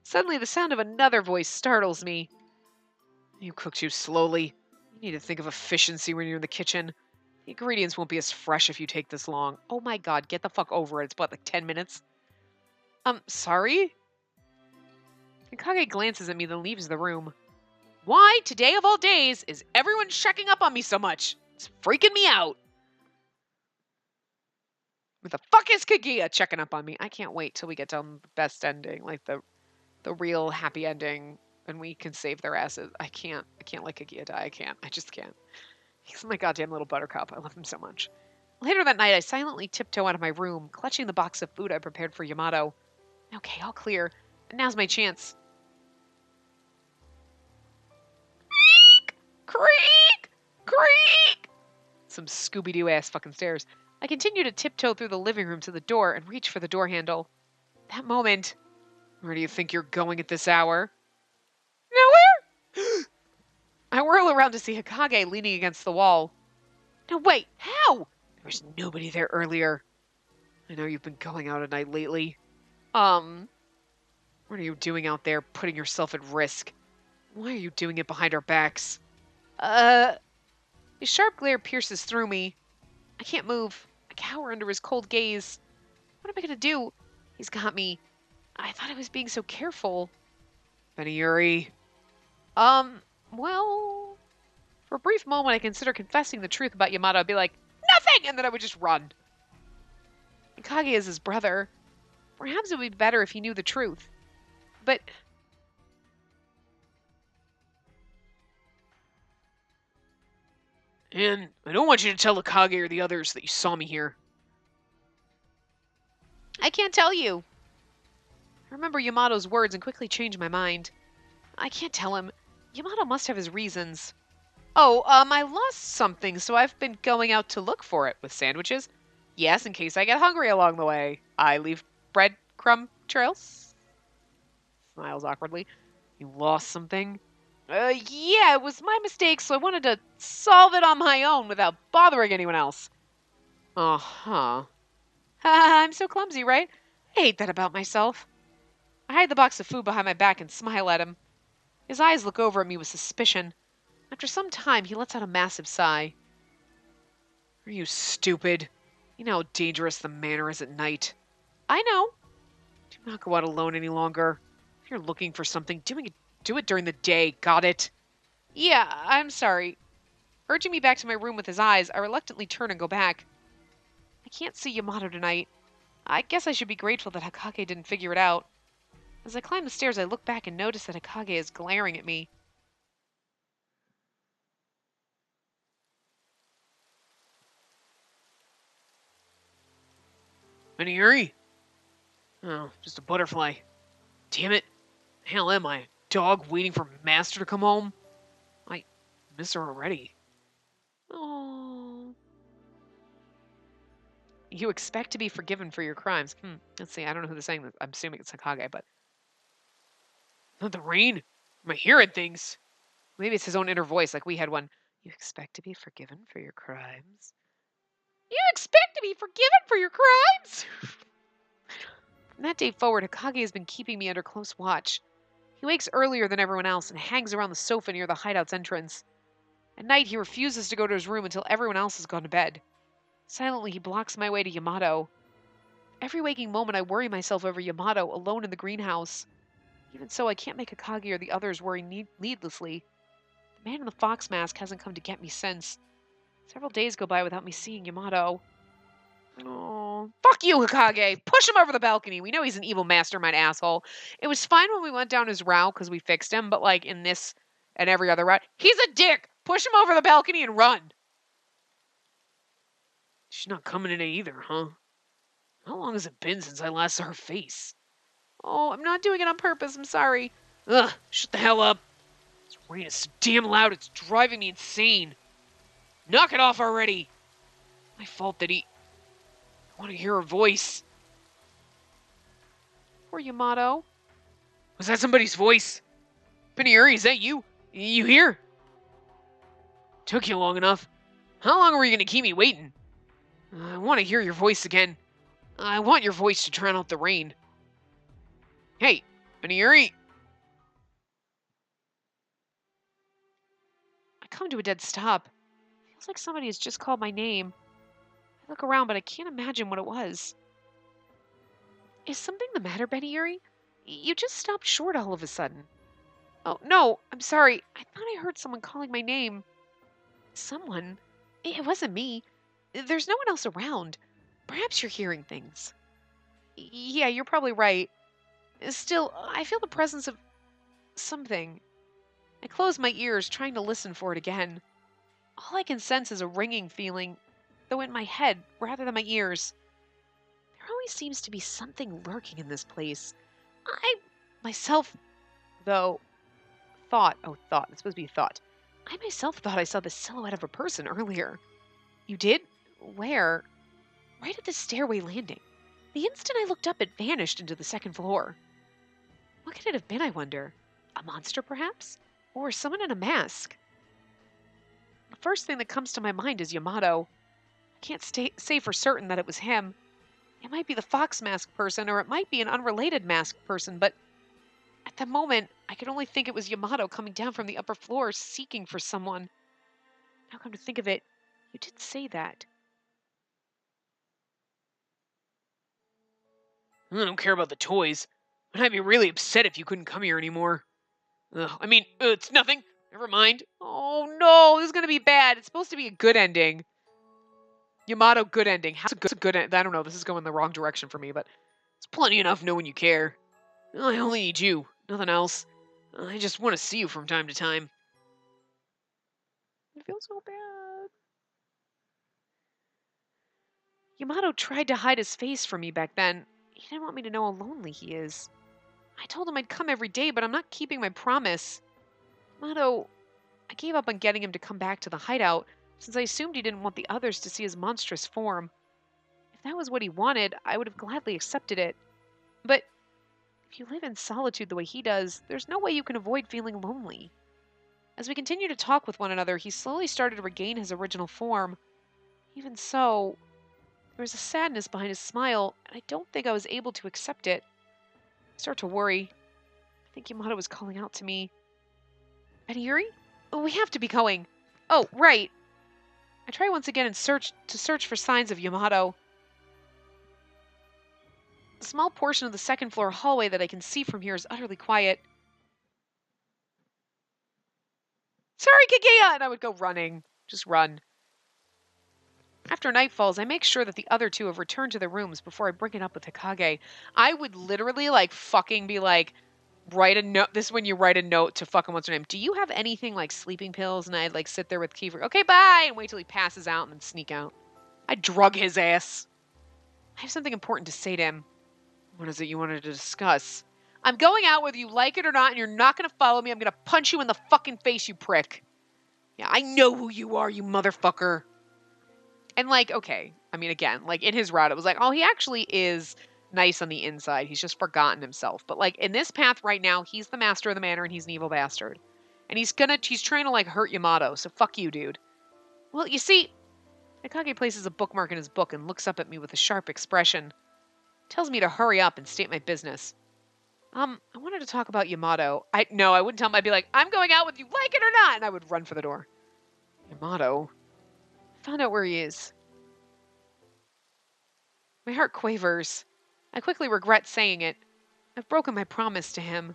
A: Suddenly, the sound of another voice startles me. You cook too slowly. You need to think of efficiency when you're in the kitchen. The ingredients won't be as fresh if you take this long. Oh my god, get the fuck over it. It's what, like 10 minutes? Sorry? Hikage glances at me, then leaves the room. Why, today of all days, is everyone checking up on me so much? It's freaking me out. What the fuck is Kaguya checking up on me? I can't wait till we get to the best ending, like the real happy ending, and we can save their asses. I can't let Kaguya die. I can't. I just can't. He's my goddamn little buttercup. I love him so much. Later that night, I silently tiptoe out of my room, clutching the box of food I prepared for Yamato. Okay, all clear. And now's my chance. Creak! Creak! Some Scooby-Doo ass fucking stairs. I continue to tiptoe through the living room to the door and reach for the door handle. That moment. Where do you think you're going at this hour? Nowhere! I whirl around to see Hikage leaning against the wall. No, wait, how? There was nobody there earlier. I know you've been going out at night lately. What are you doing out there, putting yourself at risk? Why are you doing it behind our backs? His sharp glare pierces through me. I can't move. I cower under his cold gaze. What am I gonna do? He's got me. I thought I was being so careful. Beniyuri. Well, for a brief moment I consider confessing the truth about Yamato. I'd be like, nothing! And then I would just run. Mikage is his brother. Perhaps it would be better if he knew the truth. But...
B: And I don't want you to tell Akage or the others that you saw me here.
A: I can't tell you. I remember Yamato's words and quickly change my mind. I can't tell him. Yamato must have his reasons. Oh, I lost something, so I've been going out to look for it with sandwiches. Yes, in case I get hungry along the way. I leave breadcrumb trails. Smiles awkwardly.
B: You lost something?
A: Yeah, it was my mistake, so I wanted to solve it on my own without bothering anyone else.
B: Uh-huh.
A: I'm so clumsy, right? I hate that about myself. I hide the box of food behind my back and smile at him. His eyes look over at me with suspicion. After some time, he lets out a massive sigh.
B: Are you stupid? You know how dangerous the manor is at night.
A: I know.
B: Do not go out alone any longer. If you're looking for something, do it during the day, got it?
A: Yeah, I'm sorry. Urging me back to my room with his eyes, I reluctantly turn and go back. I can't see Yamato tonight. I guess I should be grateful that Hikage didn't figure it out. As I climb the stairs, I look back and notice that Hikage is glaring at me.
B: Beniyuri? Oh, just a butterfly. Damn it. The hell am I? A dog waiting for master to come home? I miss her already.
A: Oh. You expect to be forgiven for your crimes. Let's see, I don't know who they're saying that. I'm assuming it's Hikage, but...
B: Not the rain. Am I hearing things?
A: Maybe it's his own inner voice, like we had one. You expect to be forgiven for your crimes? You expect to be forgiven for your crimes? From that day forward, Hikage has been keeping me under close watch. He wakes earlier than everyone else and hangs around the sofa near the hideout's entrance. At night, he refuses to go to his room until everyone else has gone to bed. Silently, he blocks my way to Yamato. Every waking moment, I worry myself over Yamato alone in the greenhouse. Even so, I can't make Hikage or the others worry needlessly. The man in the fox mask hasn't come to get me since. Several days go by without me seeing Yamato. Oh, fuck you, Hikage! Push him over the balcony! We know he's an evil mastermind asshole. It was fine when we went down his route because we fixed him, but like in this and every other route, he's a dick! Push him over the balcony and run!
B: She's not coming today either, huh? How long has it been since I last saw her face?
A: Oh, I'm not doing it on purpose, I'm sorry.
B: Ugh, shut the hell up. This rain is so damn loud, it's driving me insane. Knock it off already. My fault that I want to hear her voice.
A: Poor Yamato.
B: Was that somebody's voice? Beniyuri, is that you? You here? Took you long enough. How long were you going to keep me waiting? I want to hear your voice again. I want your voice to drown out the rain. Hey, Beniyuri.
A: I come to a dead stop. Feels like somebody has just called my name. I look around, but I can't imagine what it was. Is something the matter, Beniyuri? You just stopped short all of a sudden. Oh, no, I'm sorry. I thought I heard someone calling my name. Someone? It wasn't me. There's no one else around. Perhaps you're hearing things. Yeah, you're probably right. Still, I feel the presence of something. I close my ears, trying to listen for it again. All I can sense is a ringing feeling, though in my head rather than my ears. There always seems to be something lurking in this place. I myself, though, thought, it's supposed to be thought. I myself thought I saw the silhouette of a person earlier. You did? Where? Right at the stairway landing. The instant I looked up, it vanished into the second floor. What could it have been, I wonder? A monster, perhaps? Or someone in a mask? The first thing that comes to my mind is Yamato. I can't say for certain that it was him. It might be the fox mask person, or it might be an unrelated masked person, but at the moment, I could only think it was Yamato coming down from the upper floor seeking for someone. Now come to think of it, you did say that.
B: I don't care about the toys, but I'd be really upset if you couldn't come here anymore. Ugh, it's nothing. Never mind.
A: Oh no, this is gonna be bad. It's supposed to be a good ending. Yamato, good ending. How's a good end? I don't know, this is going the wrong direction for me, but
B: It's plenty enough knowing you care. I only need you, nothing else. I just want to see you from time to time.
A: I feel so bad. Yamato tried to hide his face from me back then. He didn't want me to know how lonely he is. I told him I'd come every day, but I'm not keeping my promise. Yamato, I gave up on getting him to come back to the hideout, since I assumed he didn't want the others to see his monstrous form. If that was what he wanted, I would have gladly accepted it. But if you live in solitude the way he does, there's no way you can avoid feeling lonely. As we continued to talk with one another, he slowly started to regain his original form. Even so, there was a sadness behind his smile, and I don't think I was able to accept it. I start to worry. I think Yamato was calling out to me. Yuri? Oh, we have to be going. Oh, right. I try once again and search for signs of Yamato. The small portion of the second floor hallway that I can see from here is utterly quiet. Sorry, Kageya! And I would go running. Just run. After night falls, I make sure that the other two have returned to their rooms before I bring it up with Hikage. I would literally, fucking be like, write a note. This is when you write a note to fucking what's her name. Do you have anything like sleeping pills? And I'd, sit there with Kiefer. Okay, bye! And wait till he passes out and then sneak out. I'd drug his ass. I have something important to say to him.
B: What is it you wanted to discuss?
A: I'm going out whether you like it or not, and you're not going to follow me. I'm going to punch you in the fucking face, you prick.
B: Yeah, I know who you are, you motherfucker.
A: And, okay. Again, in his route, it was oh, he actually is nice on the inside. He's just forgotten himself. But, in this path right now, he's the master of the manor, and he's an evil bastard. And he's trying to, hurt Yamato, so fuck you, dude. Well, you see, Akage places a bookmark in his book and looks up at me with a sharp expression. Tells me to hurry up and state my business. I wanted to talk about Yamato. No, I wouldn't tell him. I'd be like, I'm going out whether you like it or not, and I would run for the door.
B: Yamato?
A: Found out where he is. My heart quavers. I quickly regret saying it. I've broken my promise to him.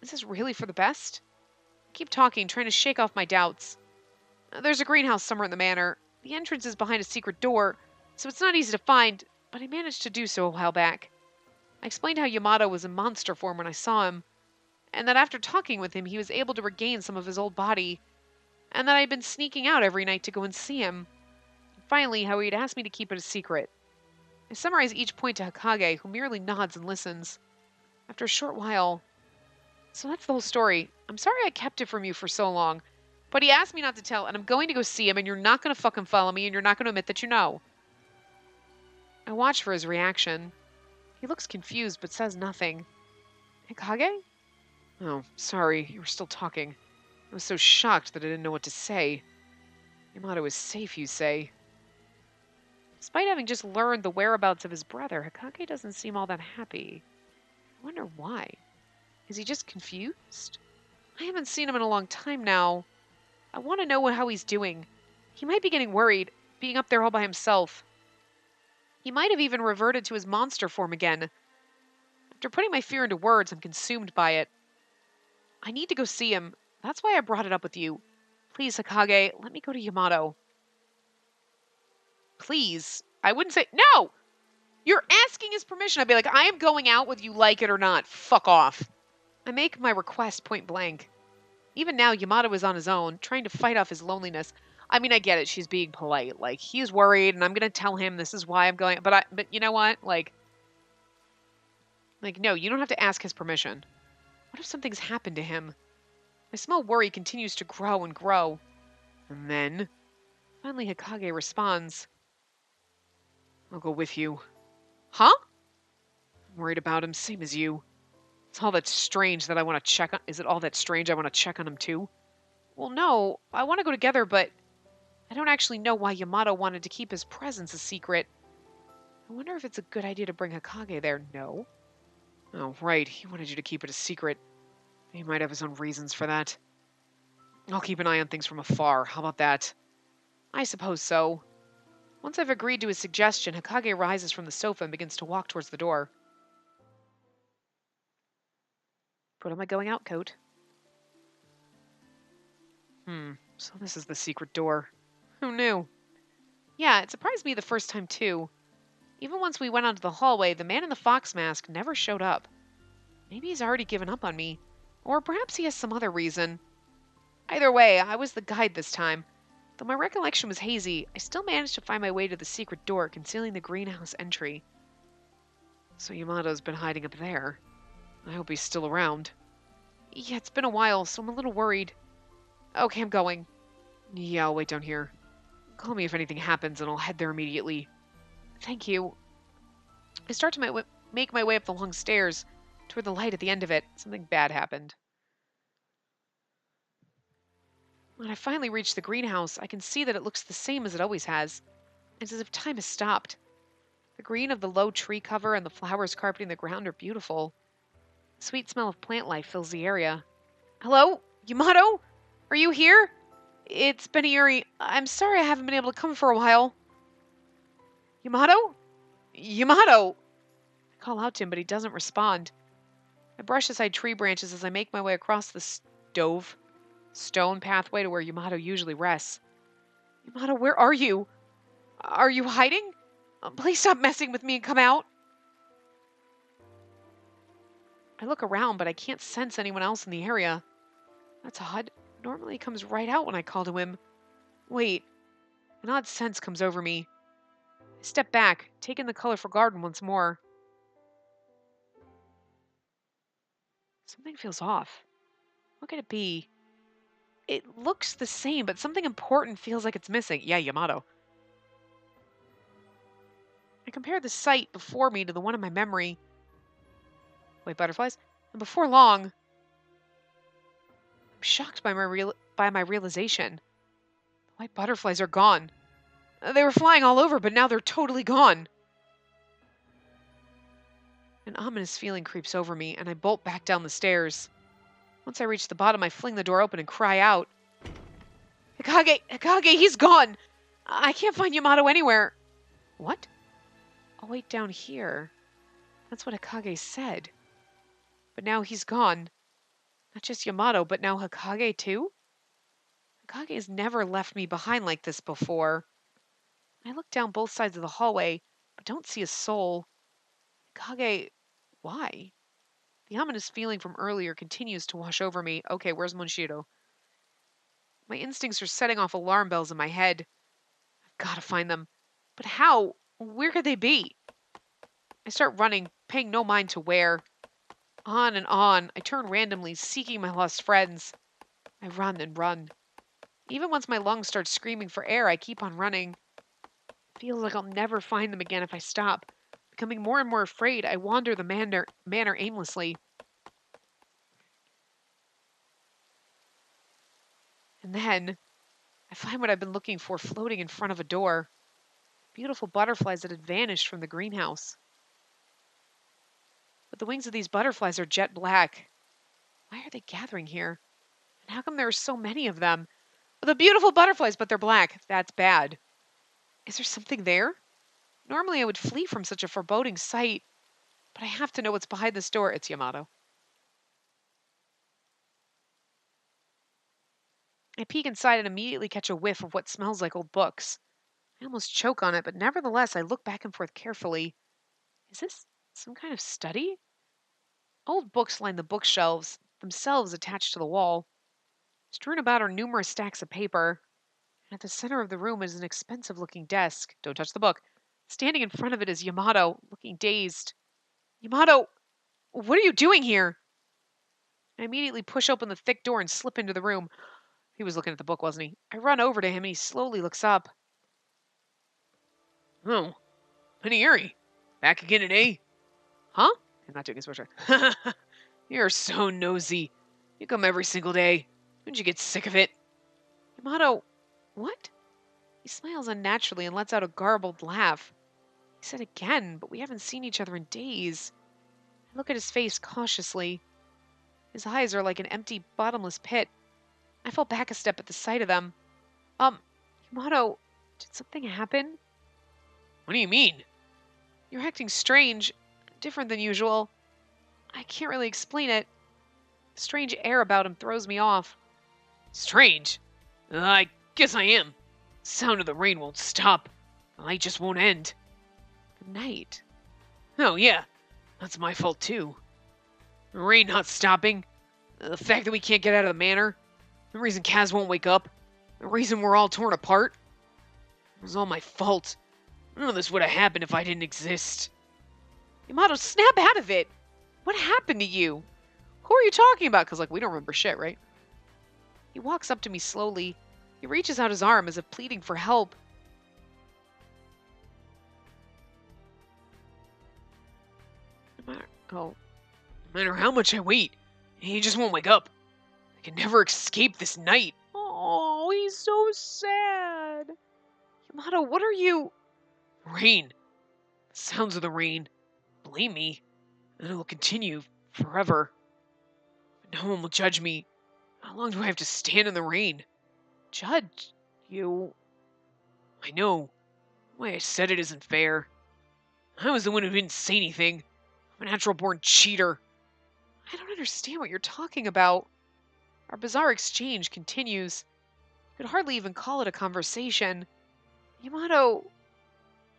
A: Is this really for the best? I keep talking, trying to shake off my doubts. There's a greenhouse somewhere in the manor. The entrance is behind a secret door, so it's not easy to find, but I managed to do so a while back. I explained how Yamato was in monster form when I saw him, and that after talking with him, he was able to regain some of his old body, and that I had been sneaking out every night to go and see him. And finally, how he had asked me to keep it a secret. I summarize each point to Hikage, who merely nods and listens. After a short while... So that's the whole story. I'm sorry I kept it from you for so long, but he asked me not to tell, and I'm going to go see him, and you're not going to fucking follow me, and you're not going to admit that you know. I watch for his reaction. He looks confused, but says nothing. Hikage?
B: Oh, sorry, you were still talking. I was so shocked that I didn't know what to say. Yamato is safe, you say?
A: Despite having just learned the whereabouts of his brother, Hikage doesn't seem all that happy. I wonder why. Is he just confused? I haven't seen him in a long time now. I want to know how he's doing. He might be getting worried, being up there all by himself. He might have even reverted to his monster form again. After putting my fear into words, I'm consumed by it. I need to go see him. That's why I brought it up with you. Please, Hokage, let me go to Yamato. Please. I wouldn't say, no! You're asking his permission. I'd be like, I am going out whether you like it or not. Fuck off. I make my request point blank. Even now, Yamato is on his own, trying to fight off his loneliness. I mean, I get it. She's being polite. Like, he's worried, and I'm going to tell him this is why I'm going. But you know what? No, you don't have to ask his permission. What if something's happened to him? My small worry continues to grow and grow. And then, finally, Hokage responds. I'll go with you. Huh? I'm worried about him, same as you. It's all that strange that I want to check on. Is it all that strange I want to check on him too? Well, no, I want to go together, but I don't actually know why Yamato wanted to keep his presence a secret. I wonder if it's a good idea to bring Hokage there. No. Oh, right, he wanted you to keep it a secret. He might have his own reasons for that. I'll keep an eye on things from afar. How about that? I suppose so. Once I've agreed to his suggestion, Hokage rises from the sofa and begins to walk towards the door. Put on my going out coat. So this is the secret door. Who knew? Yeah, it surprised me the first time too. Even once we went onto the hallway, the man in the fox mask never showed up. Maybe he's already given up on me. Or perhaps he has some other reason. Either way, I was the guide this time. Though my recollection was hazy, I still managed to find my way to the secret door concealing the greenhouse entry. So Yamato's been hiding up there. I hope he's still around. Yeah, it's been a while, so I'm a little worried. Okay, I'm going. Yeah, I'll wait down here. Call me if anything happens, and I'll head there immediately. Thank you. I start to make my way up the long stairs toward the light at the end of it. Something bad happened. When I finally reach the greenhouse, I can see that it looks the same as it always has. It's as if time has stopped. The green of the low tree cover and the flowers carpeting the ground are beautiful. The sweet smell of plant life fills the area. Hello? Yamato? Are you here? It's been Yuri. I'm sorry I haven't been able to come for a while. Yamato? Yamato! I call out to him, but he doesn't respond. I brush aside tree branches as I make my way across the stone pathway to where Yamato usually rests. Yamato, where are you? Are you hiding? Please stop messing with me and come out. I look around, but I can't sense anyone else in the area. That's odd. Normally he comes right out when I call to him. Wait. An odd sense comes over me. I step back, take in the colorful garden once more. Something feels off. What could it be? It looks the same, but something important feels like it's missing. Yeah, Yamato. I compare the sight before me to the one in my memory. White butterflies? And before long, I'm shocked by my realization. The white butterflies are gone. They were flying all over, but now they're totally gone. An ominous feeling creeps over me, and I bolt back down the stairs. Once I reach the bottom, I fling the door open and cry out. Hokage! Hokage, he's gone! I can't find Yamato anywhere. What? I'll wait down here. That's what Hokage said. But now he's gone. Not just Yamato, but now Hokage too? Hokage has never left me behind like this before. I look down both sides of the hallway, but don't see a soul. Hokage, why? The ominous feeling from earlier continues to wash over me. Okay, where's Monshiro? My instincts are setting off alarm bells in my head. I've got to find them. But how? Where could they be? I start running, paying no mind to where. On and on, I turn randomly, seeking my lost friends. I run and run. Even once my lungs start screaming for air, I keep on running. It feels like I'll never find them again if I stop. Becoming more and more afraid, I wander the manor aimlessly. And then, I find what I've been looking for floating in front of a door. Beautiful butterflies that had vanished from the greenhouse. But the wings of these butterflies are jet black. Why are they gathering here? And how come there are so many of them? The beautiful butterflies, but they're black. That's bad. Is there something there? Normally I would flee from such a foreboding sight. But I have to know what's behind this door. It's Yamato. I peek inside and immediately catch a whiff of what smells like old books. I almost choke on it, but nevertheless I look back and forth carefully. Is this some kind of study? Old books line the bookshelves, themselves attached to the wall. Strewn about are numerous stacks of paper. And at the center of the room is an expensive looking desk. Don't touch the book. Standing in front of it is Yamato, looking dazed. Yamato, what are you doing here? I immediately push open the thick door and slip into the room. He was looking at the book, wasn't he? I run over to him and he slowly looks up.
B: Oh, Honey Yuri, back again today?
A: Huh? I'm not doing his voice right.
B: You're so nosy. You come every single day. Don't you get sick of it?
A: Yamato, what? He smiles unnaturally and lets out a garbled laugh. He said again, but we haven't seen each other in days. I look at his face cautiously. His eyes are like an empty, bottomless pit. I fall back a step at the sight of them. Yamato, did something happen?
B: What do you mean?
A: You're acting strange, different than usual. I can't really explain it. The strange air about him throws me off.
B: Strange? I guess I am. Sound of the rain won't stop. The light just won't end.
A: The night.
B: Oh, yeah. That's my fault, too. The rain not stopping. The fact that we can't get out of the manor. The reason Kaz won't wake up. The reason we're all torn apart. It was all my fault. None of this would have happened if I didn't exist.
A: Yamato, snap out of it! What happened to you? Who are you talking about? Because, we don't remember shit, right? He walks up to me slowly. He reaches out his arm as if pleading for help.
B: No matter how much I wait, he just won't wake up. I can never escape this night.
A: Oh, he's so sad. Yamato, what are you...
B: Rain. The sounds of the rain. Blame me, and it will continue forever. But no one will judge me. How long do I have to stand in the rain?
A: Judge you?
B: I know. The way I said it isn't fair. I was the one who didn't say anything. I'm a natural-born cheater.
A: I don't understand what you're talking about. Our bizarre exchange continues. You could hardly even call it a conversation. Yamato...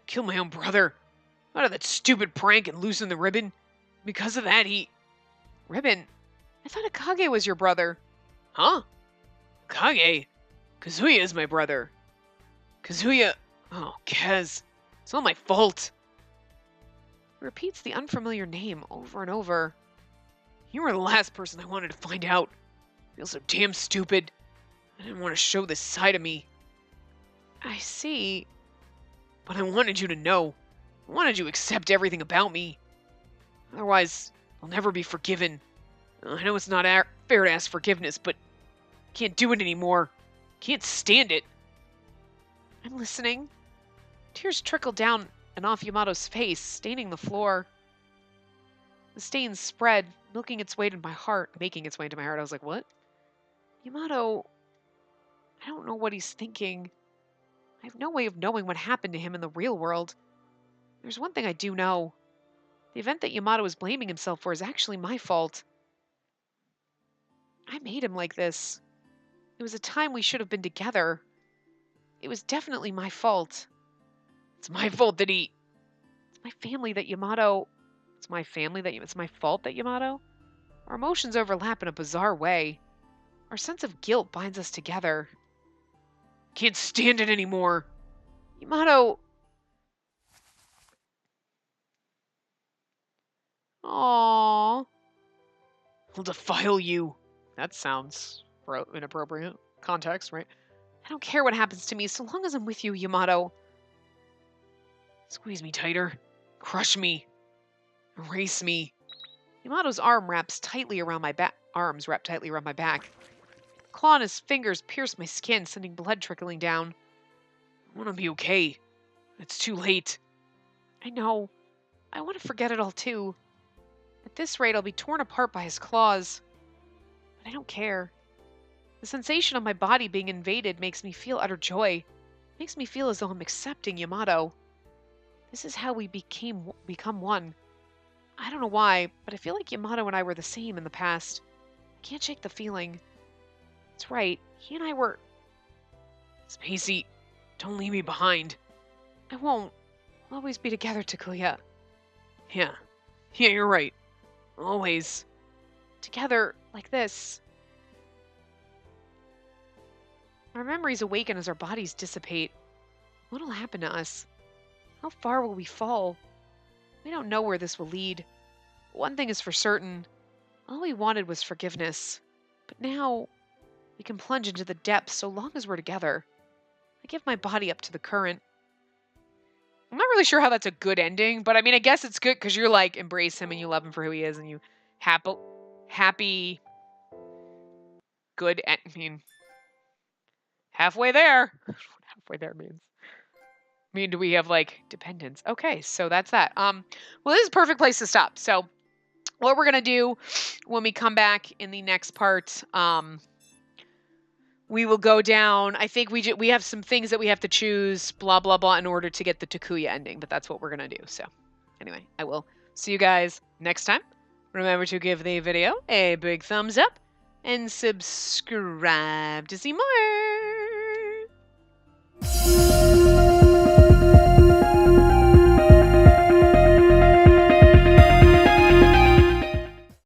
B: Killed my own brother. Out of that stupid prank and loosened the ribbon. Because of that, he...
A: Ribbon? I thought Akage was your brother.
B: Huh? Kage? Kazuya is my brother. Kazuya... Oh, Kaz. It's all my fault.
A: He repeats the unfamiliar name over and over.
B: You were the last person I wanted to find out. I feel so damn stupid. I didn't want to show this side of me.
A: I see.
B: But I wanted you to know. I wanted you to accept everything about me. Otherwise, I'll never be forgiven. I know it's not fair to ask forgiveness, but I can't do it anymore. Can't stand it.
A: I'm listening. Tears trickle down and off Yamato's face, staining the floor. The stains spread, making its way into my heart. I was like, what? Yamato, I don't know what he's thinking. I have no way of knowing what happened to him in the real world. There's one thing I do know. The event that Yamato is blaming himself for is actually my fault. I made him like this. It was a time we should have been together. It was definitely my fault.
B: It's my fault that he...
A: It's my family that Yamato... It's my fault that Yamato... Our emotions overlap in a bizarre way. Our sense of guilt binds us together.
B: Can't stand it anymore.
A: Yamato... Aww.
B: I'll defile you.
A: That sounds inappropriate. Context, right? I don't care what happens to me so long as I'm with you, Yamato.
B: Squeeze me tighter. Crush me. Erase me.
A: Yamato's arms wrapped tightly around my back. Claw and his fingers pierce my skin, sending blood trickling down.
B: I want to be okay. It's too late.
A: I know. I want to forget it all too. At this rate, I'll be torn apart by his claws. But I don't care. The sensation of my body being invaded makes me feel utter joy. Makes me feel as though I'm accepting Yamato. This is how we become one. I don't know why, but I feel like Yamato and I were the same in the past. I can't shake the feeling. That's right. He and I were...
B: Spacey, don't leave me behind.
A: I won't. We'll always be together, Takuya.
B: Yeah, you're right. Always.
A: Together, like this. Our memories awaken as our bodies dissipate. What'll happen to us? How far will we fall? We don't know where this will lead. One thing is for certain. All we wanted was forgiveness. But now, we can plunge into the depths so long as we're together. I give my body up to the current.
B: I'm not really sure how that's a good ending, but I mean, I guess it's good because you're like, embrace him and you love him for who he is and you happy, good, I mean, halfway there. What halfway there means. I mean, do we have like dependence? Okay, so that's that. Well, this is a perfect place to stop. So what we're gonna do when we come back in the next part, we will go down. I think we have some things that we have to choose, blah blah blah, in order to get the Takuya ending. But that's what we're gonna do. So anyway, I will see you guys next time. Remember to give the video a big thumbs up and subscribe to see more.